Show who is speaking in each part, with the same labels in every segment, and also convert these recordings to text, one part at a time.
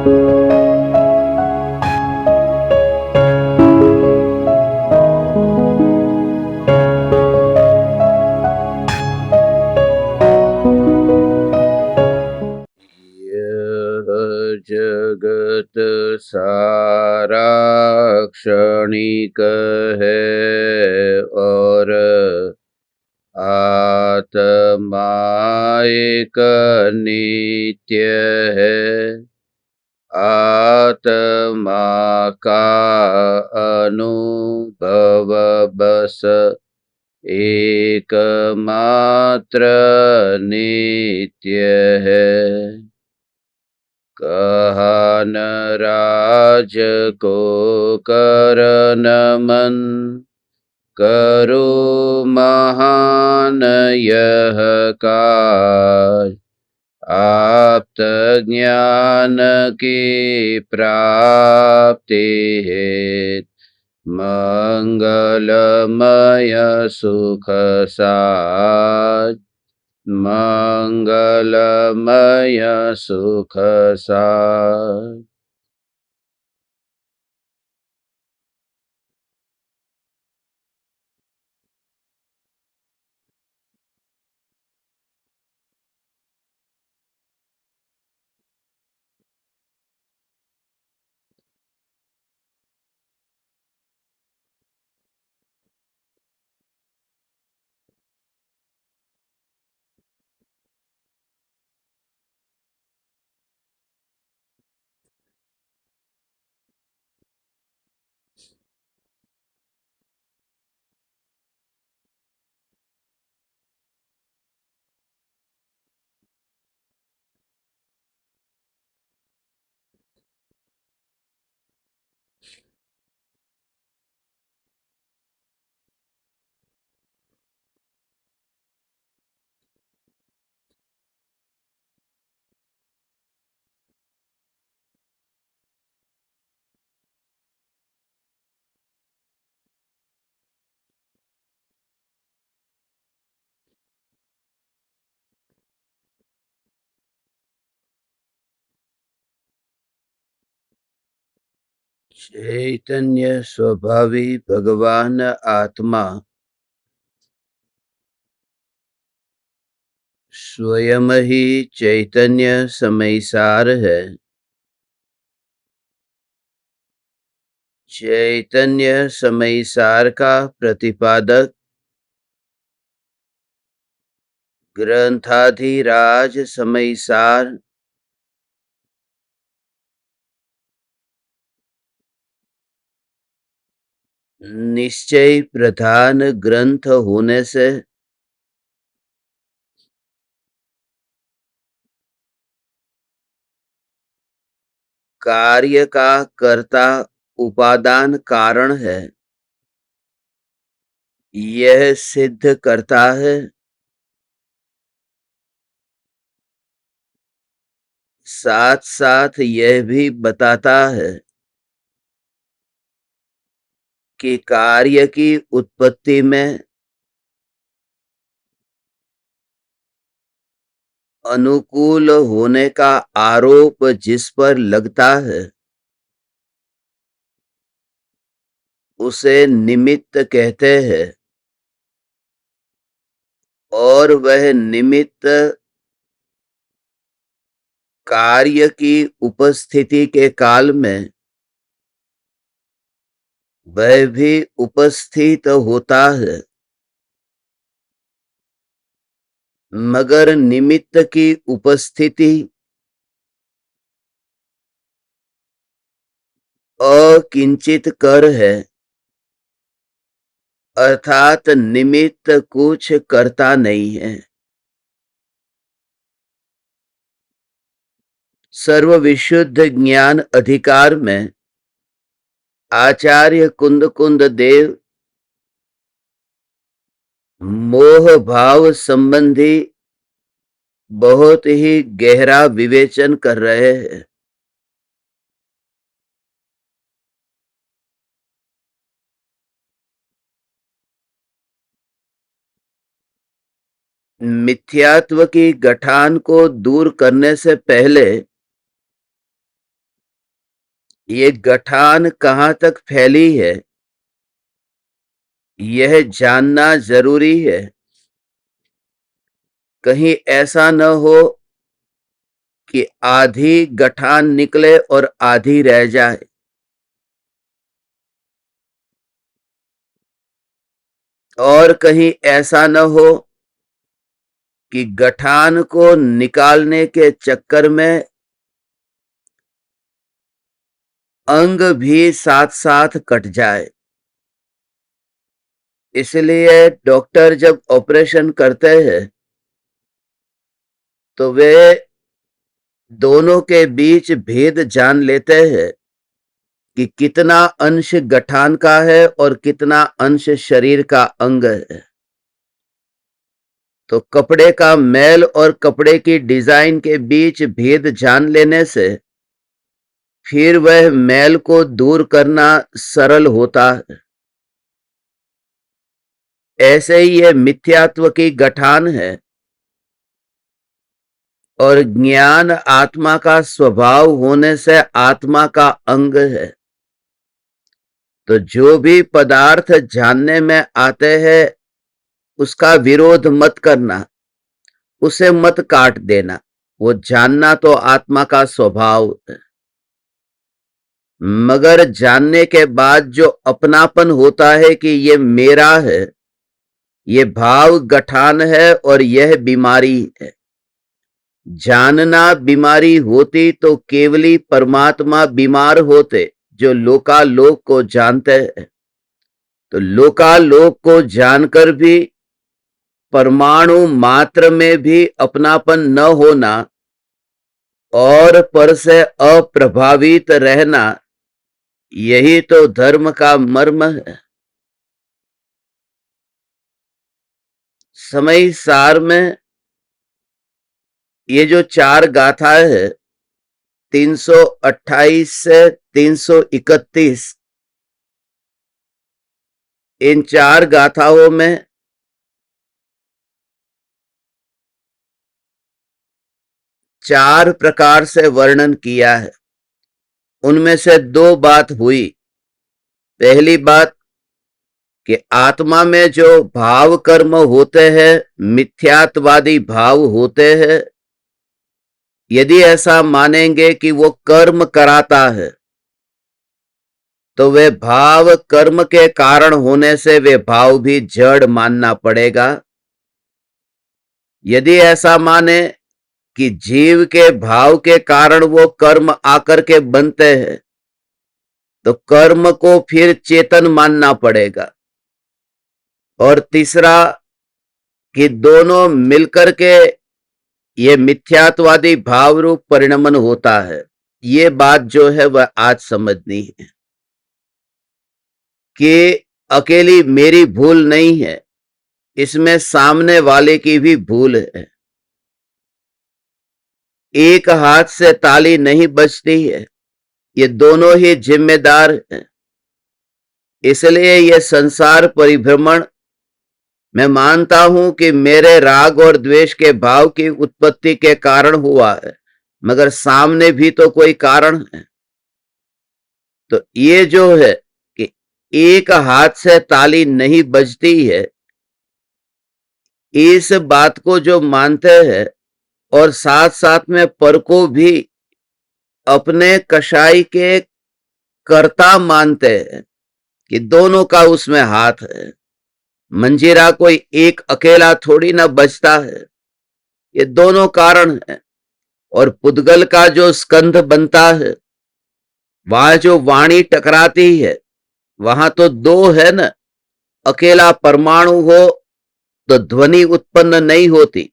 Speaker 1: यह जगत सारा क्षणिक है और आत्मा एक नित्य है। आत्मा का अनुभव बस एकमात्र नित्य है। कहा न राज को कर नमन, करो महान यह काज। आप्त ज्ञान की प्राप्ति हेतु मंगलमय सुख साज। मंगलमय सुख साज। चैतन्य स्वभावी भगवान आत्मा स्वयं ही चैतन्य समयसार है। चैतन्य समयसार का प्रतिपादक ग्रंथाधिराज समयसार निश्चय प्रधान ग्रंथ होने से कार्य का कर्ता उपादान कारण है, यह सिद्ध करता है। साथ साथ यह भी बताता है कि कार्य की उत्पत्ति में अनुकूल होने का आरोप जिस पर लगता है उसे निमित्त कहते हैं, और वह निमित्त कार्य की उपस्थिति के काल में वह भी उपस्थित होता है। मगर निमित्त की उपस्थिति अकिंचित कर है, अर्थात निमित्त कुछ करता नहीं है। सर्वविशुद्ध ज्ञान अधिकार में आचार्य कुंद कुंद देव मोह भाव संबंधी बहुत ही गहरा विवेचन कर रहे हैं। मिथ्यात्व की गठान को दूर करने से पहले ये गठान कहाँ तक फैली है, यह जानना जरूरी है। कहीं ऐसा न हो कि आधी गठान निकले और आधी रह जाए। और कहीं ऐसा न हो कि गठान को निकालने के चक्कर में अंग भी साथ साथ कट जाए। इसलिए डॉक्टर जब ऑपरेशन करते हैं तो वे दोनों के बीच भेद जान लेते हैं कि कितना अंश गठान का है और कितना अंश शरीर का अंग है। तो कपड़े का मैल और कपड़े की डिजाइन के बीच भेद जान लेने से फिर वह मैल को दूर करना सरल होता है। ऐसे ही यह मिथ्यात्व की गठान है और ज्ञान आत्मा का स्वभाव होने से आत्मा का अंग है। तो जो भी पदार्थ जानने में आते हैं उसका विरोध मत करना, उसे मत काट देना। वो जानना तो आत्मा का स्वभाव है। मगर जानने के बाद जो अपनापन होता है कि ये मेरा है, ये भाव गठान है और यह बीमारी है। जानना बीमारी होती तो केवली परमात्मा बीमार होते जो लोकालोक को जानते हैं। तो लोकालोक को जानकर भी परमाणु मात्र में भी अपनापन न होना और पर से अप्रभावित रहना, यही तो धर्म का मर्म है। समय सार में ये जो 4 गाथाएं है 328 से 331, इन 4 गाथाओं में चार प्रकार से वर्णन किया है। उनमें से 2 बात हुई। पहली बात कि आत्मा में जो भाव कर्म होते हैं, मिथ्यात्वादी भाव होते हैं, यदि ऐसा मानेंगे कि वो कर्म कराता है तो वे भाव कर्म के कारण होने से वे भाव भी जड़ मानना पड़ेगा। यदि ऐसा माने कि जीव के भाव के कारण वो कर्म आकर के बनते हैं तो कर्म को फिर चेतन मानना पड़ेगा। और तीसरा कि दोनों मिलकर के ये मिथ्यात्वादी भाव रूप परिणमन होता है। ये बात जो है वह आज समझनी है कि अकेली मेरी भूल नहीं है, इसमें सामने वाले की भी भूल है। एक हाथ से ताली नहीं बजती है, ये दोनों ही जिम्मेदार हैं। इसलिए यह संसार परिभ्रमण मैं मानता हूं कि मेरे राग और द्वेष के भाव की उत्पत्ति के कारण हुआ है, मगर सामने भी तो कोई कारण है। तो ये जो है कि एक हाथ से ताली नहीं बजती है, इस बात को जो मानते हैं और साथ साथ में पर को भी अपने कसाई के कर्ता मानते हैं कि दोनों का उसमें हाथ है। मंजीरा कोई एक अकेला थोड़ी ना बजता है, ये दोनों कारण है। और पुद्गल का जो स्कंध बनता है, वहां जो वाणी टकराती है, वहां तो 2 है ना। अकेला परमाणु हो तो ध्वनि उत्पन्न नहीं होती।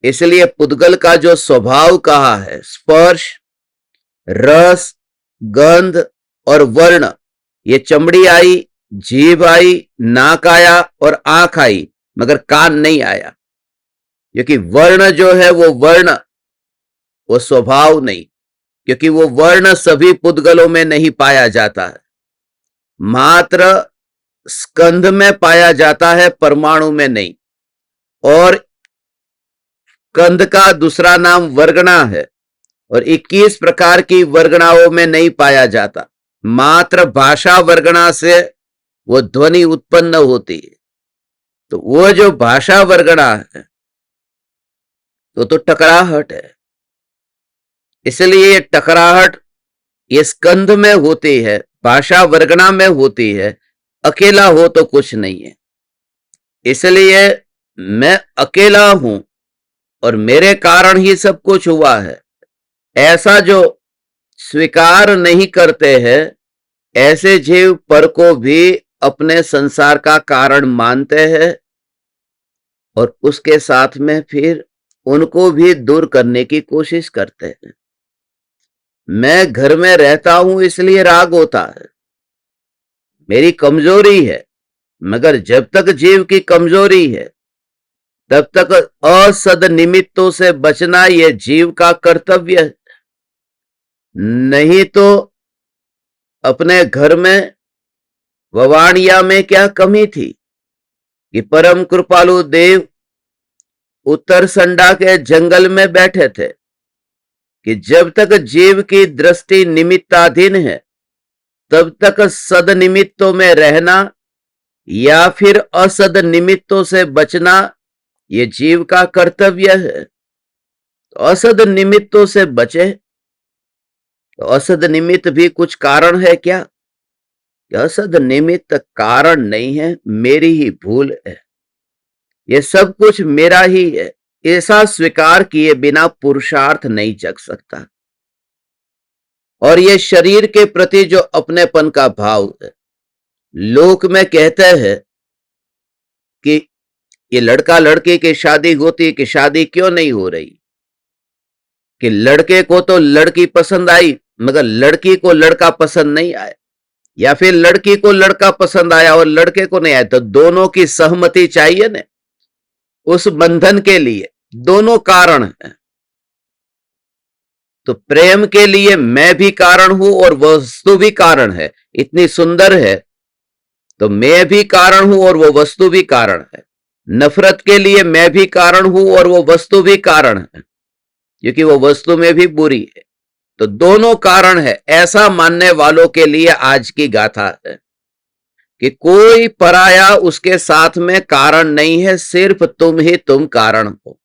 Speaker 1: इसलिए पुद्गल का जो स्वभाव कहा है, स्पर्श, रस, गंध और वर्ण, ये चमड़ी आई, जीभ आई, नाक आया और आंख आई, मगर कान नहीं आया। क्योंकि वर्ण जो है वो वर्ण, वो स्वभाव नहीं। क्योंकि वो वर्ण सभी पुद्गलों में नहीं पाया जाता है, मात्र स्कंध में पाया जाता है, परमाणु में नहीं। और कंध का दूसरा नाम वर्गणा है और 21 प्रकार की वर्गणाओं में नहीं पाया जाता। मात्र भाषा वर्गणा से वो ध्वनि उत्पन्न होती है। तो वो जो भाषा वर्गणा है तो टकराहट है। इसलिए ये टकराहट ये स्कंध में होती है, भाषा वर्गणा में होती है, अकेला हो तो कुछ नहीं है। इसलिए मैं अकेला हूं और मेरे कारण ही सब कुछ हुआ है, ऐसा जो स्वीकार नहीं करते हैं, ऐसे जीव पर को भी अपने संसार का कारण मानते हैं और उसके साथ में फिर उनको भी दूर करने की कोशिश करते हैं। मैं घर में रहता हूं इसलिए राग होता है, मेरी कमजोरी है, मगर जब तक जीव की कमजोरी है तब तक असद निमित्तों से बचना यह जीव का कर्तव्य है। नहीं तो अपने घर में ववाणिया में क्या कमी थी कि परम कृपालु देव उत्तर संडा के जंगल में बैठे थे कि जब तक जीव की दृष्टि निमित्ताधीन है तब तक सद निमित्तों में रहना या फिर असद निमित्तों से बचना ये जीव का कर्तव्य है। तो असद निमित्तों से बचे। तो असद निमित्त भी कुछ कारण है क्या? असद निमित्त कारण नहीं है, मेरी ही भूल है, ये सब कुछ मेरा ही है, ऐसा स्वीकार किए बिना पुरुषार्थ नहीं जग सकता। और ये शरीर के प्रति जो अपनेपन का भाव है, लोक में कहते हैं कि ये लड़का लड़की की शादी होती कि शादी क्यों नहीं हो रही, कि लड़के को तो लड़की पसंद आई मगर लड़की को लड़का पसंद नहीं आया, या फिर लड़की को लड़का पसंद आया और लड़के को नहीं आया। तो दोनों की सहमति चाहिए ना उस बंधन के लिए, दोनों कारण हैं। तो प्रेम के लिए मैं भी कारण हूं और वस्तु भी कारण है। इतनी सुंदर है तो मैं भी कारण हूं और वो वस्तु भी कारण है। नफरत के लिए मैं भी कारण हूं और वो वस्तु भी कारण है, क्योंकि वो वस्तु में भी बुरी है। तो दोनों कारण है, ऐसा मानने वालों के लिए आज की गाथा है कि कोई पराया उसके साथ में कारण नहीं है, सिर्फ तुम ही तुम कारण हो।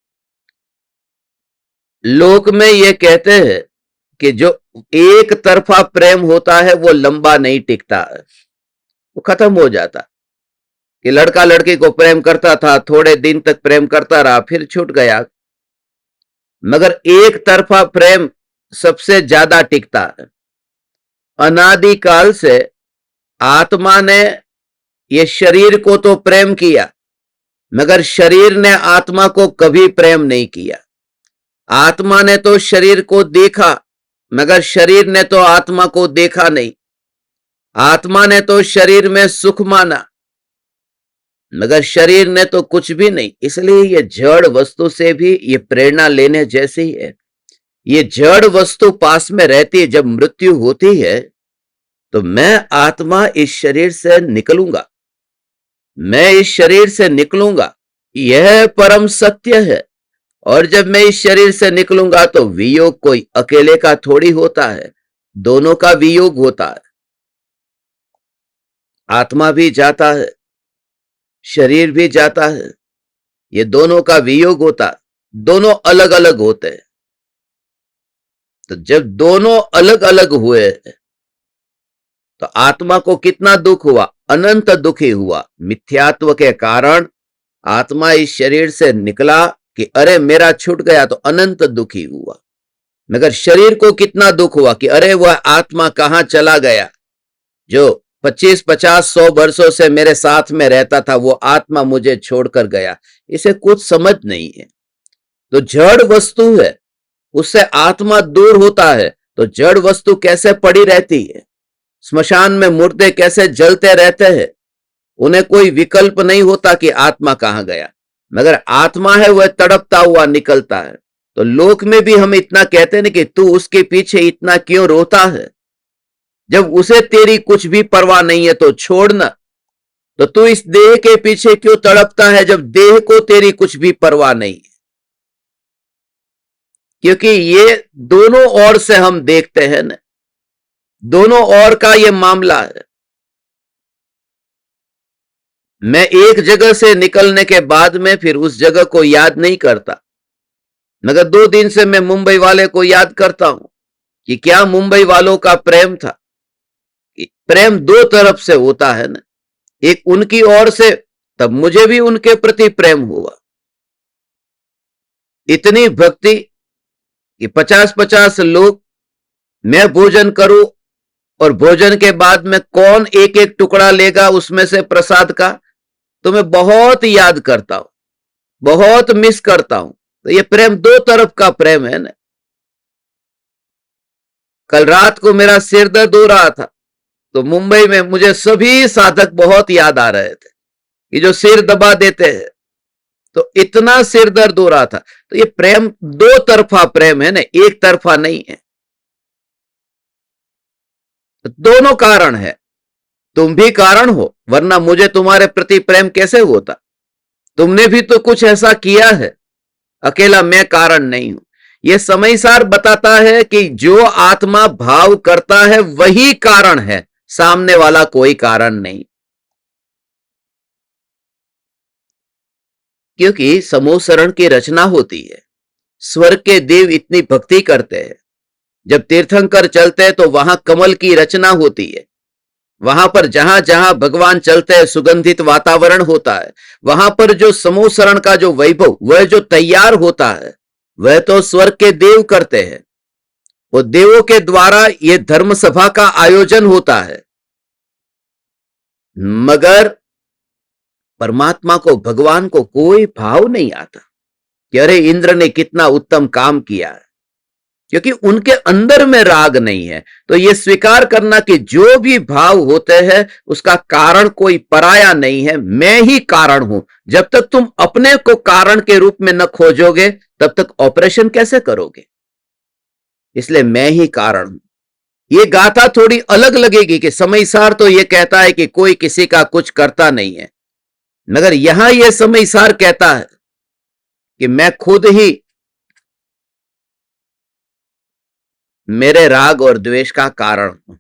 Speaker 1: लोक में ये कहते हैं कि जो एक तरफा प्रेम होता है वो लंबा नहीं टिकता है, वो खत्म हो जाता। कि लड़का लड़की को प्रेम करता था, थोड़े दिन तक प्रेम करता रहा, फिर छूट गया। मगर एक तरफा प्रेम सबसे ज्यादा टिकता है। अनादिकाल से आत्मा ने ये शरीर को तो प्रेम किया, मगर शरीर ने आत्मा को कभी प्रेम नहीं किया। आत्मा ने तो शरीर को देखा, मगर शरीर ने तो आत्मा को देखा नहीं। आत्मा ने तो शरीर में सुख माना, मगर शरीर ने तो कुछ भी नहीं। इसलिए ये जड़ वस्तु से भी ये प्रेरणा लेने जैसी है। ये जड़ वस्तु पास में रहती है, जब मृत्यु होती है तो मैं आत्मा इस शरीर से निकलूंगा, मैं इस शरीर से निकलूंगा, यह परम सत्य है। और जब मैं इस शरीर से निकलूंगा तो वियोग कोई अकेले का थोड़ी होता है, दोनों का वियोग होता है। आत्मा भी जाता है, शरीर भी जाता है, ये दोनों का वियोग होता है, दोनों अलग अलग होते हैं। तो जब दोनों अलग अलग हुए तो आत्मा को कितना दुख हुआ, अनंत दुखी हुआ। मिथ्यात्व के कारण आत्मा इस शरीर से निकला कि अरे मेरा छूट गया, तो अनंत दुखी हुआ। मगर शरीर को कितना दुख हुआ कि अरे वह आत्मा कहां चला गया, जो 25, 50, 100 वर्षों से मेरे साथ में रहता था, वो आत्मा मुझे छोड़कर गया। इसे कुछ समझ नहीं है। तो जड़ वस्तु है, उससे आत्मा दूर होता है तो जड़ वस्तु कैसे पड़ी रहती है। स्मशान में मुर्दे कैसे जलते रहते हैं, उन्हें कोई विकल्प नहीं होता कि आत्मा कहां गया, मगर आत्मा है वह तड़पता हुआ निकलता है। तो लोक में भी हम इतना कहते हैं कि तू उसके पीछे इतना क्यों रोता है, जब उसे तेरी कुछ भी परवाह नहीं है तो छोड़ना। तो तू इस देह के पीछे क्यों तड़पता है, जब देह को तेरी कुछ भी परवाह नहीं है। क्योंकि ये दोनों ओर से हम देखते हैं ना, दोनों ओर का ये मामला है। मैं एक जगह से निकलने के बाद में फिर उस जगह को याद नहीं करता, मगर 2 दिन से मैं मुंबई वाले को याद करता हूं कि क्या मुंबई वालों का प्रेम था। प्रेम दो तरफ से होता है ना, एक उनकी ओर से, तब मुझे भी उनके प्रति प्रेम हुआ। इतनी भक्ति कि 50-50 लोग, मैं भोजन करूं और भोजन के बाद में कौन एक एक टुकड़ा लेगा उसमें से प्रसाद का, तो मैं बहुत याद करता हूं, बहुत मिस करता हूं। तो ये प्रेम दो तरफ का प्रेम है ना। कल रात को मेरा सिर दर्द हो रहा था, तो मुंबई में मुझे सभी साधक बहुत याद आ रहे थे कि जो सिर दबा देते हैं, तो इतना सिर दर्द हो रहा था। तो ये प्रेम दो तरफा प्रेम है ना, एक तरफा नहीं है। तो दोनों कारण है, तुम भी कारण हो, वरना मुझे तुम्हारे प्रति प्रेम कैसे होता। तुमने भी तो कुछ ऐसा किया है, अकेला मैं कारण नहीं हूं। यह समय सार बताता है कि जो आत्मा भाव करता है वही कारण है, सामने वाला कोई कारण नहीं। क्योंकि समूहसरण की रचना होती है, स्वर्ग के देव इतनी भक्ति करते हैं। जब तीर्थंकर चलते हैं तो वहां कमल की रचना होती है, वहां पर जहां जहां भगवान चलते हैं सुगंधित वातावरण होता है। वहां पर जो समूह शरण का जो वैभव वह जो तैयार होता है, वह तो स्वर्ग के देव करते हैं। वो देवों के द्वारा ये धर्म सभा का आयोजन होता है। मगर परमात्मा को, भगवान को कोई भाव नहीं आता कि अरे इंद्र ने कितना उत्तम काम किया है, क्योंकि उनके अंदर में राग नहीं है। तो ये स्वीकार करना कि जो भी भाव होते हैं उसका कारण कोई पराया नहीं है, मैं ही कारण हूं। जब तक तुम अपने को कारण के रूप में न खोजोगे तब तक ऑपरेशन कैसे करोगे। इसलिए मैं ही कारण हूं। ये गाथा थोड़ी अलग लगेगी कि समय सार तो ये कहता है कि कोई किसी का कुछ करता नहीं है, मगर यहां यह समय सार कहता है कि मैं खुद ही मेरे राग और द्वेष का कारण हूं।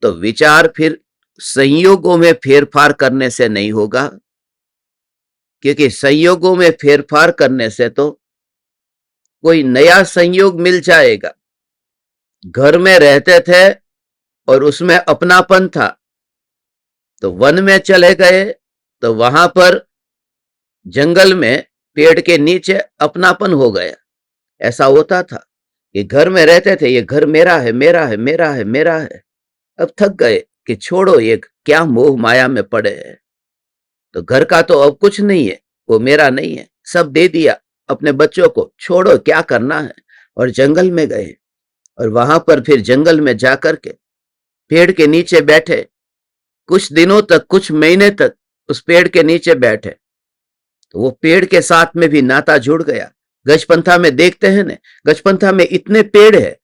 Speaker 1: तो विचार फिर संयोगों में फेरफार करने से नहीं होगा, क्योंकि संयोगों में फेरफार करने से तो कोई नया संयोग मिल जाएगा। घर में रहते थे और उसमें अपनापन था, तो वन में चले गए तो वहां पर जंगल में पेड़ के नीचे अपनापन हो गया। ऐसा होता था कि घर में रहते थे, ये घर मेरा है, मेरा है, मेरा है, मेरा है। अब थक गए कि छोड़ो, ये क्या मोह माया में पड़े हैं। तो घर का तो अब कुछ नहीं है, वो मेरा नहीं है, सब दे दिया अपने बच्चों को, छोड़ो क्या करना है। और जंगल में गए और वहां पर फिर जंगल में जाकर के पेड़ के नीचे बैठे, कुछ दिनों तक, कुछ महीने तक उस पेड़ के नीचे बैठे, तो वो पेड़ के साथ में भी नाता जुड़ गया। गजपंथा में देखते हैं ना, गजपंथा में इतने पेड़ है,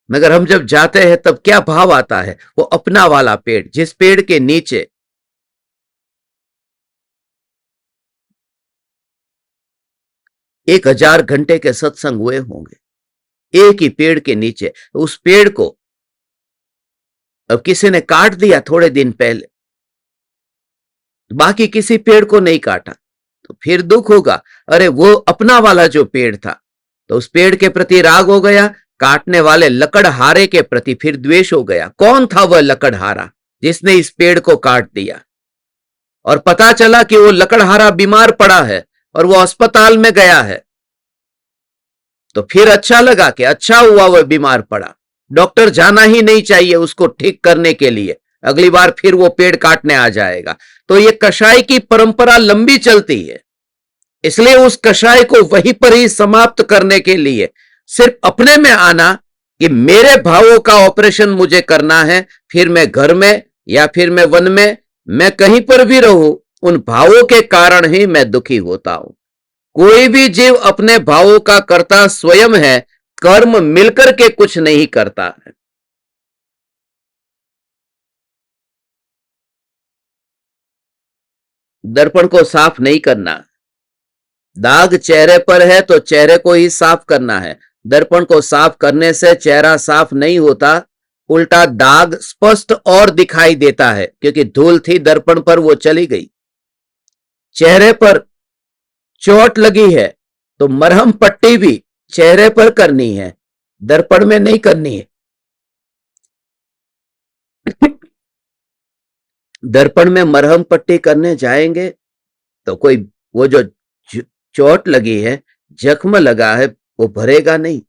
Speaker 1: मगर हम जब जाते हैं तब क्या भाव आता है, वो अपना वाला पेड़, जिस पेड़ के नीचे 1000 घंटे के सत्संग हुए होंगे, एक ही पेड़ के नीचे। तो उस पेड़ को अब किसी ने काट दिया थोड़े दिन पहले, बाकी किसी पेड़ को नहीं काटा, तो फिर दुख होगा। अरे वो अपना वाला जो पेड़ था, तो उस पेड़ के प्रति राग हो गया, काटने वाले लकड़हारे के प्रति फिर द्वेष हो गया। कौन था वह लकड़हारा जिसने इस पेड़ को काट दिया। और पता चला कि वो लकड़हारा बीमार पड़ा है और वो अस्पताल में गया है। तो फिर अच्छा लगा कि अच्छा हुआ वह बीमार पड़ा, डॉक्टर जाना ही नहीं चाहिए उसको ठीक करने के लिए, अगली बार फिर वो पेड़ काटने आ जाएगा। तो ये कषाय की परंपरा लंबी चलती है, इसलिए उस कषाय को वहीं पर ही समाप्त करने के लिए सिर्फ अपने में आना कि मेरे भावों का ऑपरेशन मुझे करना है। फिर मैं घर में या फिर मैं वन में, मैं कहीं पर भी रहूं, उन भावों के कारण ही मैं दुखी होता हूं। कोई भी जीव अपने भावों का कर्ता स्वयं है, कर्म मिलकर के कुछ नहीं करता है। दर्पण को साफ नहीं करना, दाग चेहरे पर है तो चेहरे को ही साफ करना है। दर्पण को साफ करने से चेहरा साफ नहीं होता, उल्टा दाग स्पष्ट और दिखाई देता है, क्योंकि धूल थी दर्पण पर, वो चली गई। चेहरे पर चोट लगी है तो मरहम पट्टी भी चेहरे पर करनी है, दर्पण में नहीं करनी है। दर्पण में मरहम पट्टी करने जाएंगे तो कोई वो जो चोट लगी है, जख्म लगा है, वो भरेगा नहीं।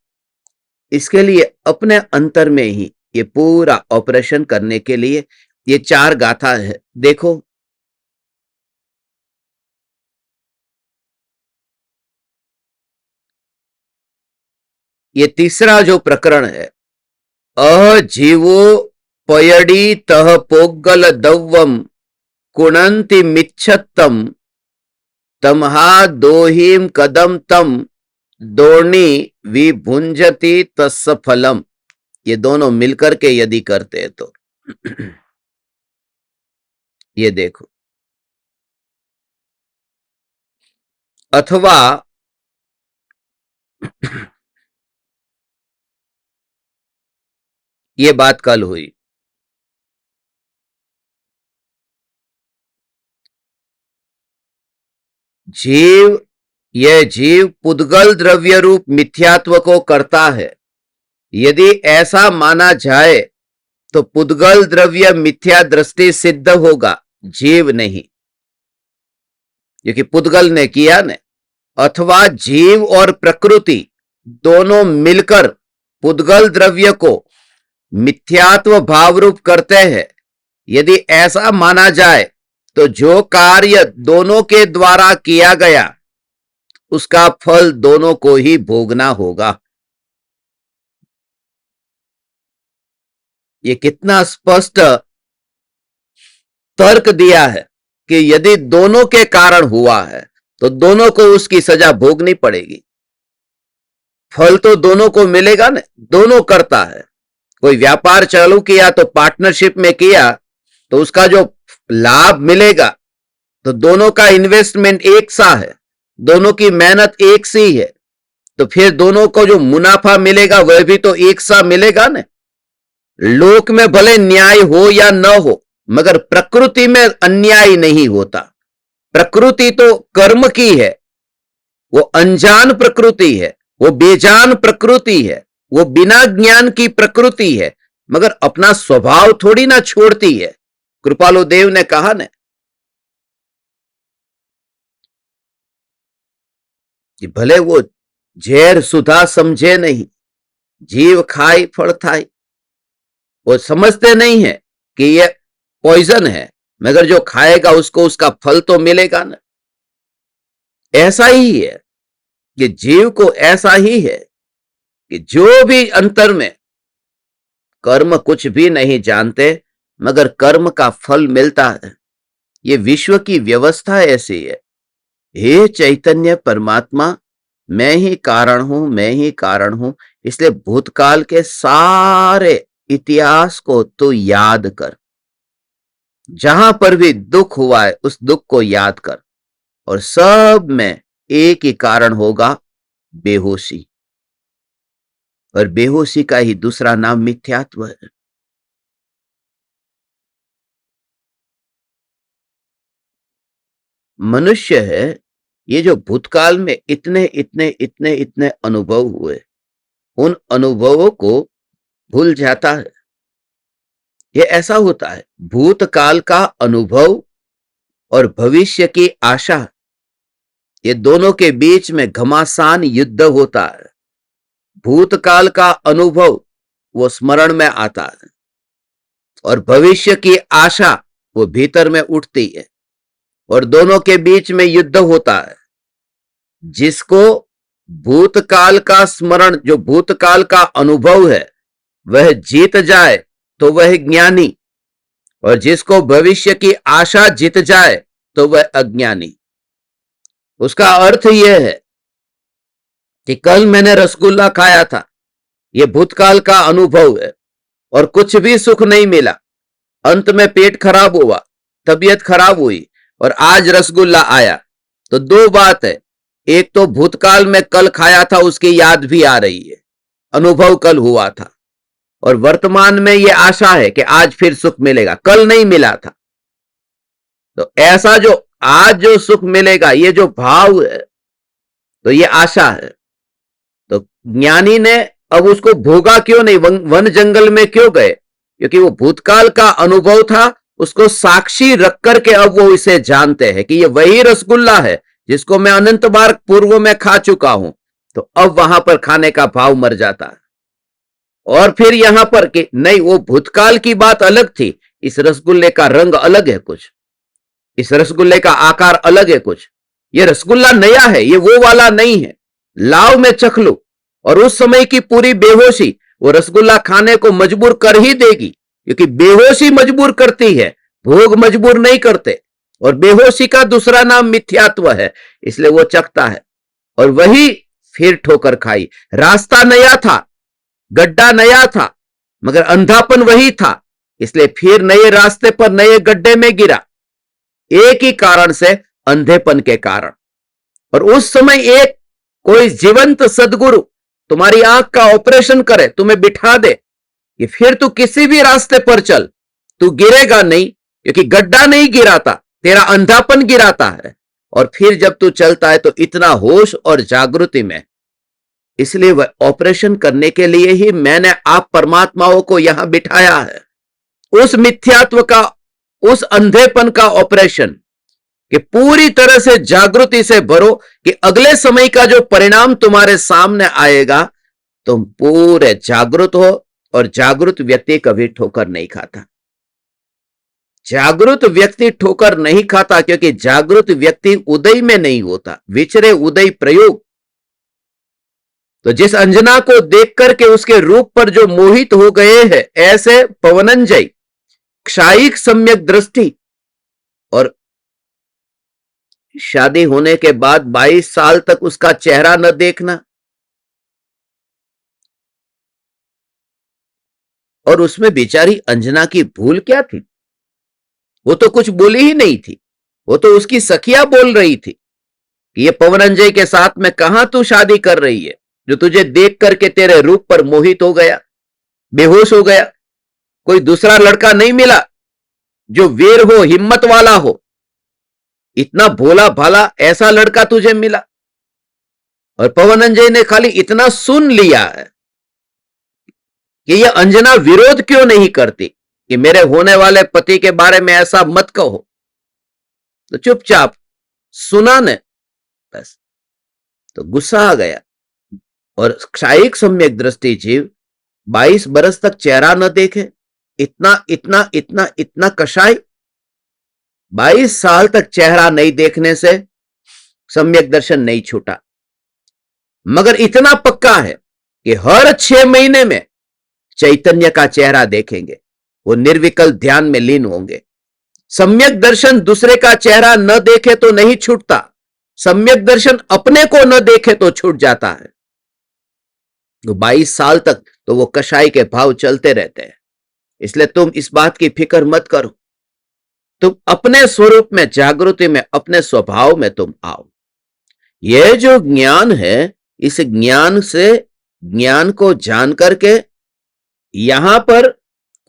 Speaker 1: इसके लिए अपने अंतर में ही ये पूरा ऑपरेशन करने के लिए ये 4 गाथा है। देखो, ये तीसरा जो प्रकरण है, अजीवो पयड़ी तह पोगल दव्वम कुणंति मिच्छत्तम तमहा दोहिम कदम तम दोणी विभुंजति तस्य फलम। ये दोनों मिलकर के यदि करते हैं तो ये देखो, अथवा ये बात कल हुई, यह जीव पुद्गल द्रव्य रूप मिथ्यात्व को करता है। यदि ऐसा माना जाए तो पुद्गल द्रव्य मिथ्या दृष्टि सिद्ध होगा, जीव नहीं, क्योंकि पुद्गल ने किया ने। अथवा जीव और प्रकृति दोनों मिलकर पुद्गल द्रव्य को मिथ्यात्व भाव रूप करते हैं। यदि ऐसा माना जाए तो जो कार्य दोनों के द्वारा किया गया उसका फल दोनों को ही भोगना होगा। ये कितना स्पष्ट तर्क दिया है कि यदि दोनों के कारण हुआ है तो दोनों को उसकी सजा भोगनी पड़ेगी। फल तो दोनों को मिलेगा ना, दोनों करता है। कोई व्यापार चालू किया तो पार्टनरशिप में किया तो उसका जो लाभ मिलेगा, तो दोनों का इन्वेस्टमेंट एक सा है, दोनों की मेहनत एक सी है, तो फिर दोनों को जो मुनाफा मिलेगा वह भी तो एक सा मिलेगा ना। लोक में भले न्याय हो या न हो, मगर प्रकृति में अन्याय नहीं होता। प्रकृति तो कर्म की है, वो अनजान प्रकृति है, वो बेजान प्रकृति है, वो बिना ज्ञान की प्रकृति है, मगर अपना स्वभाव थोड़ी ना छोड़ती है। कृपालु देव ने कहा ना कि भले वो झेर सुधा समझे नहीं, जीव खाई फल थाई। वो समझते नहीं है कि ये पॉइजन है, मगर जो खाएगा उसको उसका फल तो मिलेगा ना। ऐसा ही है कि जीव को ऐसा ही है कि जो भी अंतर में कर्म कुछ भी नहीं जानते, मगर कर्म का फल मिलता है। ये विश्व की व्यवस्था ऐसी है। हे चैतन्य परमात्मा, मैं ही कारण हूं, मैं ही कारण हूं। इसलिए भूतकाल के सारे इतिहास को तो याद कर, जहां पर भी दुख हुआ है उस दुख को याद कर, और सब में एक ही कारण होगा, बेहोशी। और बेहोशी का ही दूसरा नाम मिथ्यात्व है। मनुष्य है, ये जो भूतकाल में इतने इतने इतने इतने अनुभव हुए, उन अनुभवों को भूल जाता है। ये ऐसा होता है, भूतकाल का अनुभव और भविष्य की आशा, ये दोनों के बीच में घमासान युद्ध होता है। भूतकाल का अनुभव वो स्मरण में आता है, और भविष्य की आशा वो भीतर में उठती है, और दोनों के बीच में युद्ध होता है। जिसको भूतकाल का स्मरण, जो भूतकाल का अनुभव है, वह जीत जाए तो वह ज्ञानी, और जिसको भविष्य की आशा जीत जाए तो वह अज्ञानी। उसका अर्थ यह है कि कल मैंने रसगुल्ला खाया था, यह भूतकाल का अनुभव है, और कुछ भी सुख नहीं मिला। अंत में पेट खराब हुआ, तबीयत खराब हुई, और आज रसगुल्ला आया। तो दो बात है, एक तो भूतकाल में कल खाया था उसकी याद भी आ रही है, अनुभव कल हुआ था, और वर्तमान में ये आशा है कि आज फिर सुख मिलेगा, कल नहीं मिला था। तो ऐसा जो आज जो सुख मिलेगा, ये जो भाव है, तो ये आशा है। तो ज्ञानी ने अब उसको भोगा क्यों नहीं, वन जंगल में क्यों गए? क्योंकि वो भूतकाल का अनुभव था, उसको साक्षी रख करके अब वो इसे जानते हैं कि ये वही रसगुल्ला है जिसको मैं अनंत बार पूर्व में खा चुका हूं। तो अब वहां पर खाने का भाव मर जाता है। और फिर यहां पर कि नहीं, वो भूतकाल की बात अलग थी, इस रसगुल्ले का रंग अलग है कुछ, इस रसगुल्ले का आकार अलग है कुछ, ये रसगुल्ला नया है, ये वो वाला नहीं है, लाओ मैं चख लूं। और उस समय की पूरी बेहोशी वो रसगुल्ला खाने को मजबूर कर ही देगी, क्योंकि बेहोशी मजबूर करती है, भोग मजबूर नहीं करते। और बेहोशी का दूसरा नाम मिथ्यात्व है, इसलिए वो चखता है। और वही फिर ठोकर खाई। रास्ता नया था, गड्ढा नया था, मगर अंधापन वही था, इसलिए फिर नए रास्ते पर नए गड्ढे में गिरा, एक ही कारण से, अंधेपन के कारण। और उस समय एक कोई जीवंत सदगुरु तुम्हारी आंख का ऑपरेशन करे, तुम्हें बिठा दे कि फिर तू किसी भी रास्ते पर चल, तू गिरेगा नहीं, क्योंकि गड्ढा नहीं गिराता, तेरा अंधापन गिराता है। और फिर जब तू चलता है तो इतना होश और जागृति में। इसलिए वह ऑपरेशन करने के लिए ही मैंने आप परमात्माओं को यहां बिठाया है, उस मिथ्यात्व का, उस अंधेपन का ऑपरेशन, कि पूरी तरह से जागृति से भरो कि अगले समय का जो परिणाम तुम्हारे सामने आएगा, तुम पूरे जागृत हो। और जागृत व्यक्ति कभी ठोकर नहीं खाता। जागृत व्यक्ति ठोकर नहीं खाता, क्योंकि जागृत व्यक्ति उदय में नहीं होता, विचरे उदय प्रयोग। तो जिस अंजना को देख करके उसके रूप पर जो मोहित हो गए हैं, ऐसे पवनंजय क्षायिक सम्यक दृष्टि। और शादी होने के बाद 22 साल तक उसका चेहरा न देखना, और उसमें बेचारी अंजना की भूल क्या थी? वो तो कुछ बोली ही नहीं थी, वो तो उसकी सखिया बोल रही थी कि ये पवनंजय के साथ में कहां तू शादी कर रही है, जो तुझे देख करके तेरे रूप पर मोहित हो गया, बेहोश हो गया। कोई दूसरा लड़का नहीं मिला जो वीर हो, हिम्मत वाला हो, इतना भोला भाला ऐसा लड़का तुझे मिला। और पवनंजय ने खाली इतना सुन लिया है कि ये अंजना विरोध क्यों नहीं करती कि मेरे होने वाले पति के बारे में ऐसा मत कहो। तो चुपचाप सुना ने, बस। तो गुस्सा आ गया। और क्षायिक सम्यक दृष्टि जीव 22 बरस तक चेहरा न देखे, इतना इतना इतना इतना कषाय, 22 साल तक चेहरा नहीं देखने से सम्यक दर्शन नहीं छूटा। मगर इतना पक्का है कि हर 6 महीने में चैतन्य का चेहरा देखेंगे, वो निर्विकल्प ध्यान में लीन होंगे। सम्यक दर्शन दूसरे का चेहरा न देखे तो नहीं छूटता, सम्यक दर्शन अपने को न देखे तो छूट जाता है। तो 22 साल तक तो वो कषाय के भाव चलते रहते हैं। इसलिए तुम इस बात की फिक्र मत करो, तुम अपने स्वरूप में, जागृति में, अपने स्वभाव में तुम आओ। यह जो ज्ञान है, इस ज्ञान से, ज्ञान को जान करके, यहां पर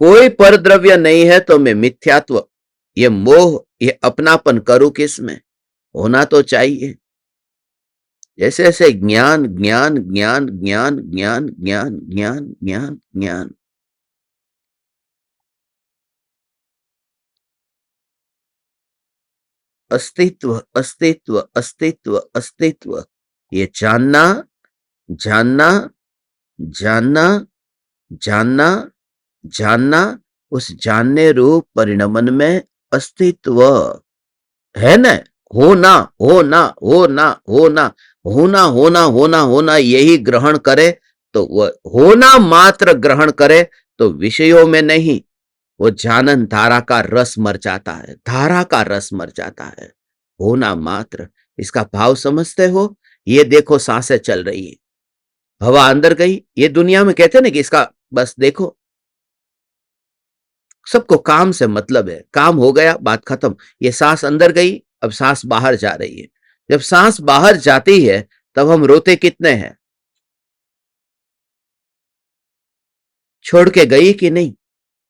Speaker 1: कोई परद्रव्य नहीं है तो मैं मिथ्यात्व, ये मोह, ये अपनापन करूं किसमें? होना तो चाहिए। जैसे जैसे ज्ञान ज्ञान ज्ञान ज्ञान ज्ञान ज्ञान ज्ञान ज्ञान ज्ञान, अस्तित्व अस्तित्व अस्तित्व अस्तित्व, ये जानना जानना जानना जानना जानना, उस जानने रूप परिणमन में अस्तित्व है न। होना होना होना होना होना होना होना होना, यही ग्रहण करे तो वह होना मात्र ग्रहण करे तो विषयों में नहीं, वो जानन धारा का रस मर जाता है, धारा का रस मर जाता है। होना मात्र, इसका भाव समझते हो? ये देखो सांसें चल रही है, हवा अंदर गई, ये दुनिया में कहते हैं ना कि इसका बस देखो, सबको काम से मतलब है, काम हो गया बात खत्म। ये सांस अंदर गई, अब सांस बाहर जा रही है। जब सांस बाहर जाती है तब हम रोते कितने हैं? छोड़ के गई कि नहीं,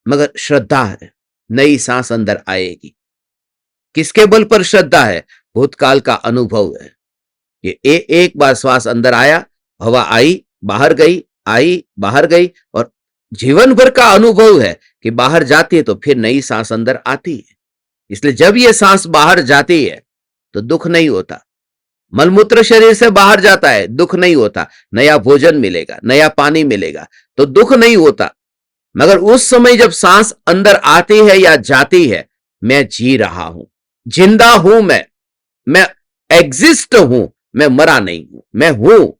Speaker 1: मगर श्रद्धा है, नई सांस अंदर आएगी। किसके बल पर श्रद्धा है? भूतकाल का अनुभव है। ये एक बार श्वास अंदर आया, हवा आई बाहर गई, आई बाहर गई, और जीवन भर का अनुभव है कि बाहर जाती है तो फिर नई सांस अंदर आती है। इसलिए जब ये सांस बाहर जाती है तो दुख नहीं होता। मलमूत्र शरीर से बाहर जाता है, दुख नहीं होता। नया भोजन मिलेगा, नया पानी मिलेगा तो दुख नहीं होता। मगर उस समय जब सांस अंदर आती है या जाती है, मैं जी रहा हूं, जिंदा हूं, मैं एग्जिस्ट हूं, मैं मरा नहीं हूं, मैं हूं,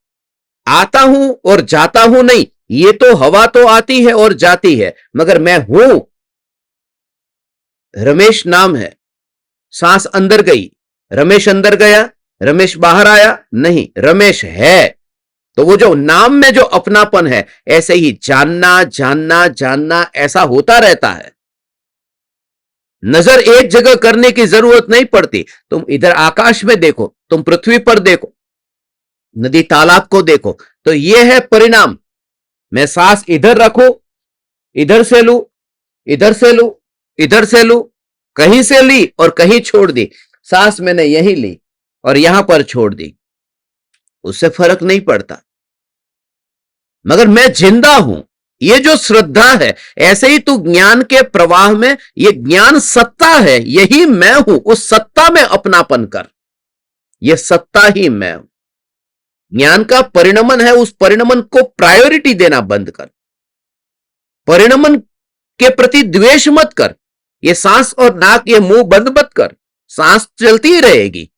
Speaker 1: आता हूं और जाता हूं नहीं। ये तो हवा तो आती है और जाती है, मगर मैं हूं। रमेश नाम है, सांस अंदर गई, रमेश अंदर गया, रमेश बाहर आया नहीं, रमेश है। तो वो जो नाम में जो अपनापन है, ऐसे ही जानना जानना जानना ऐसा होता रहता है। नजर एक जगह करने की जरूरत नहीं पड़ती। तुम इधर आकाश में देखो, तुम पृथ्वी पर देखो, नदी तालाब को देखो, तो यह है परिणाम। मैं सांस इधर रखू, इधर से लू, इधर से लू, इधर से लू, कहीं से ली और कहीं छोड़ दी। सांस मैंने यहीं ली और यहां पर छोड़ दी, उससे फर्क नहीं पड़ता, मगर मैं जिंदा हूं। ये जो श्रद्धा है, ऐसे ही तू ज्ञान के प्रवाह में, ये ज्ञान सत्ता है, यही मैं हूं, उस सत्ता में अपनापन कर। ये सत्ता ही मैं हूं। ज्ञान का परिणमन है, उस परिणमन को प्रायोरिटी देना बंद कर। परिणमन के प्रति द्वेष मत कर। ये सांस और नाक, ये मुंह बंद मत कर। सांस चलती ही रहेगी।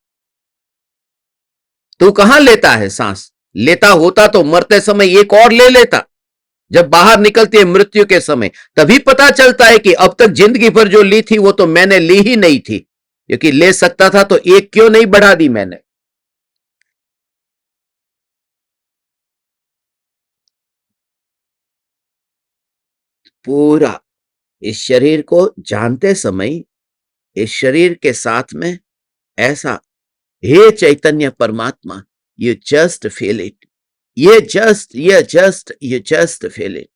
Speaker 1: तू कहां लेता है सांस? लेता होता तो मरते समय एक और ले लेता। जब बाहर निकलती है मृत्यु के समय, तभी पता चलता है कि अब तक जिंदगी भर जो ली थी वो तो मैंने ली ही नहीं थी, क्योंकि ले सकता था तो एक क्यों नहीं बढ़ा दी मैंने। पूरा इस शरीर को जानते समय, इस शरीर के साथ में ऐसा, हे चैतन्य परमात्मा, यू जस्ट फील इट, ये जस्ट फील इट।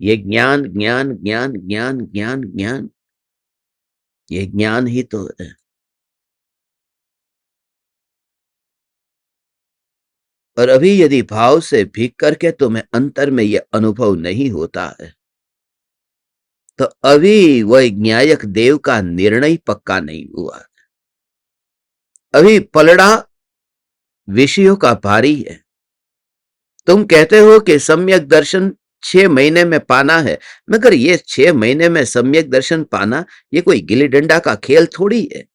Speaker 1: ये ज्ञान ज्ञान ज्ञान ज्ञान ज्ञान ज्ञान, ये ज्ञान ही तो है। और अभी यदि भाव से भीग करके तुम्हें अंतर में यह अनुभव नहीं होता है, तो अभी वह न्यायक देव का निर्णय पक्का नहीं हुआ। अभी पलड़ा विषयों का भारी है। तुम कहते हो कि सम्यक दर्शन 6 महीने में पाना है, मगर ये 6 महीने में सम्यक दर्शन पाना, ये कोई गिल्ली डंडा का खेल थोड़ी है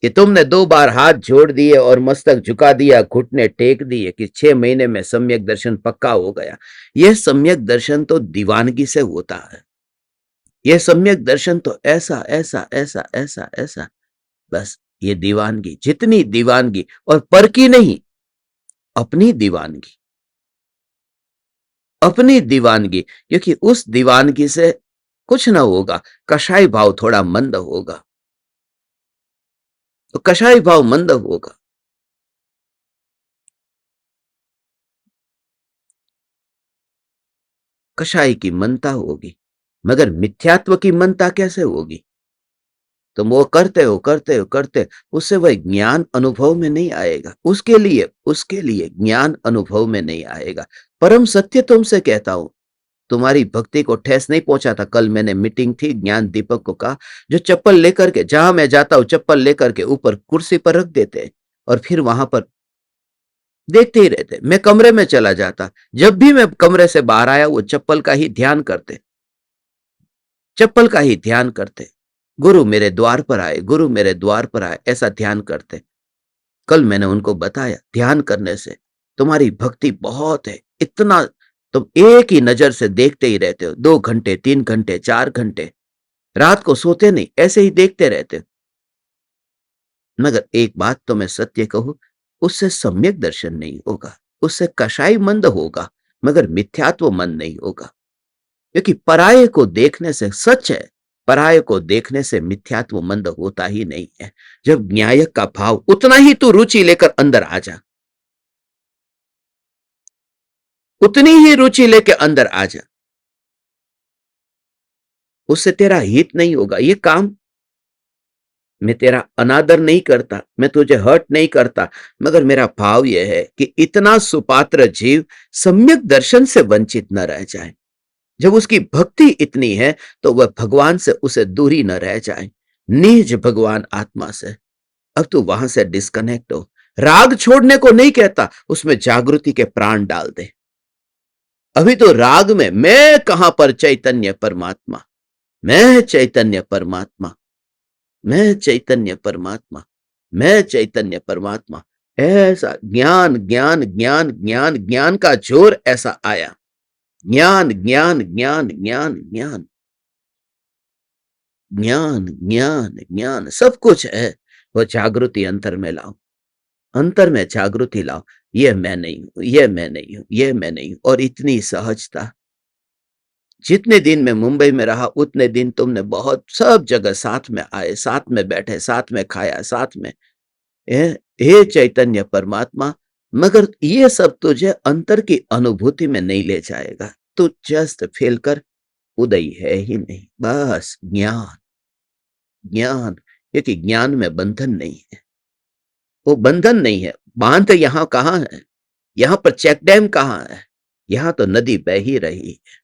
Speaker 1: कि तुमने 2 बार हाथ जोड़ दिए और मस्तक झुका दिया, घुटने टेक दिए कि 6 महीने में सम्यक दर्शन पक्का हो गया। यह सम्यक दर्शन तो दीवानगी से होता है। यह सम्यक दर्शन तो ऐसा ऐसा ऐसा ऐसा ऐसा, बस ये दीवानगी, जितनी दीवानगी, और पर की नहीं, अपनी दीवानगी, अपनी दीवानगी। क्योंकि उस दीवानगी से कुछ ना होगा, कषाय भाव थोड़ा मंद होगा, तो कषाय भाव मंद होगा। कषाय की मनता होगी, मगर मिथ्यात्व की मनता कैसे होगी? तुम वो करते हो करते हो करते, उससे वह ज्ञान अनुभव में नहीं आएगा। उसके लिए ज्ञान अनुभव में नहीं आएगा। परम सत्य तुमसे कहता हूं, तुम्हारी भक्ति को ठेस नहीं पहुंचा था। कल मैंने मीटिंग थी, ज्ञान दीपक को कहा, जो चप्पल लेकर के, जहां मैं जाता हूं चप्पल लेकर के ऊपर कुर्सी पर रख देते और फिर वहां पर देखते ही रहते। मैं कमरे में चला जाता, जब भी मैं कमरे से बाहर आया वो चप्पल का ही ध्यान करते, चप्पल का ही ध्यान करते। गुरु मेरे द्वार पर आए, गुरु मेरे द्वार पर आए, ऐसा ध्यान करते। कल मैंने उनको बताया, ध्यान करने से तुम्हारी भक्ति बहुत है, इतना तुम एक ही नजर से देखते ही रहते हो, 2 घंटे 3 घंटे 4 घंटे, रात को सोते नहीं, ऐसे ही देखते रहते हो। मगर एक बात तो मैं सत्य कहूं, उससे सम्यक दर्शन नहीं होगा, उससे कषाय मंद होगा, मगर मिथ्यात्व मंद नहीं होगा। क्योंकि पराये को देखने से, सच है, पराये को देखने से मिथ्यात्व मंद होता ही नहीं है। जब न्यायक का भाव, उतना ही तू रुचि लेकर अंदर आ जा, उतनी ही रुचि लेकर अंदर आ जा। उससे तेरा हित नहीं होगा। ये काम मैं तेरा अनादर नहीं करता, मैं तुझे हर्ट नहीं करता, मगर मेरा भाव यह है कि इतना सुपात्र जीव सम्यक दर्शन से वंचित न रह जाए। जब उसकी भक्ति इतनी है तो वह भगवान से उसे दूरी न रह जाए, निज भगवान आत्मा से। अब तू वहां से डिस्कनेक्ट हो। राग छोड़ने को नहीं कहता, उसमें जागृति के प्राण डाल दे। अभी तो राग में मैं कहां पर चैतन्य परमात्मा, मैं चैतन्य परमात्मा, मैं चैतन्य परमात्मा, मैं चैतन्य परमात्मा। ऐसा ज्ञान ज्ञान ज्ञान ज्ञान ज्ञान का जोर ऐसा आया। ज्ञान ज्ञान ज्ञान ज्ञान ज्ञान ज्ञान ज्ञान ज्ञान सब कुछ है। वो जागृति अंतर में लाओ, अंतर में जागृति लाओ। ये मैं नहीं हूं, ये मैं नहीं हूं, ये मैं नहीं हूं। और इतनी सहजता। जितने दिन मैं मुंबई में रहा उतने दिन तुमने बहुत सब जगह साथ में आए, साथ में बैठे, साथ में खाया, साथ में हे चैतन्य परमात्मा। मगर ये सब तुझे अंतर की अनुभूति में नहीं ले जाएगा। तू जस्ट फील कर, उदय है ही नहीं, बस ज्ञान ज्ञान। क्योंकि ज्ञान में बंधन नहीं है, वो बंधन नहीं है। बांध यहां कहां है? यहां पर चेक डैम कहां है? यहां तो नदी बह ही रही है।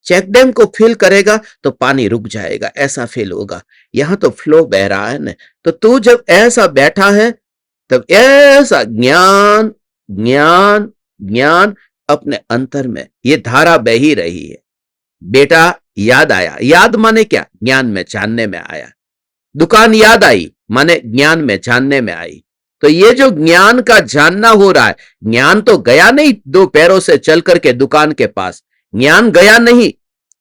Speaker 1: चेक डैम को फिल करेगा तो पानी रुक जाएगा, ऐसा फील होगा। यहां तो फ्लो बह रहा है ना। तो तू जब ऐसा बैठा है तब ऐसा ज्ञान ज्ञान ज्ञान अपने अंतर में ये धारा बह ही रही है। बेटा याद आया, याद माने क्या? ज्ञान में जानने में आया। दुकान याद आई माने ज्ञान में जानने में आई। तो ये जो ज्ञान का जानना हो रहा है, ज्ञान तो गया नहीं दो पैरों से चल करके दुकान के पास, ज्ञान गया नहीं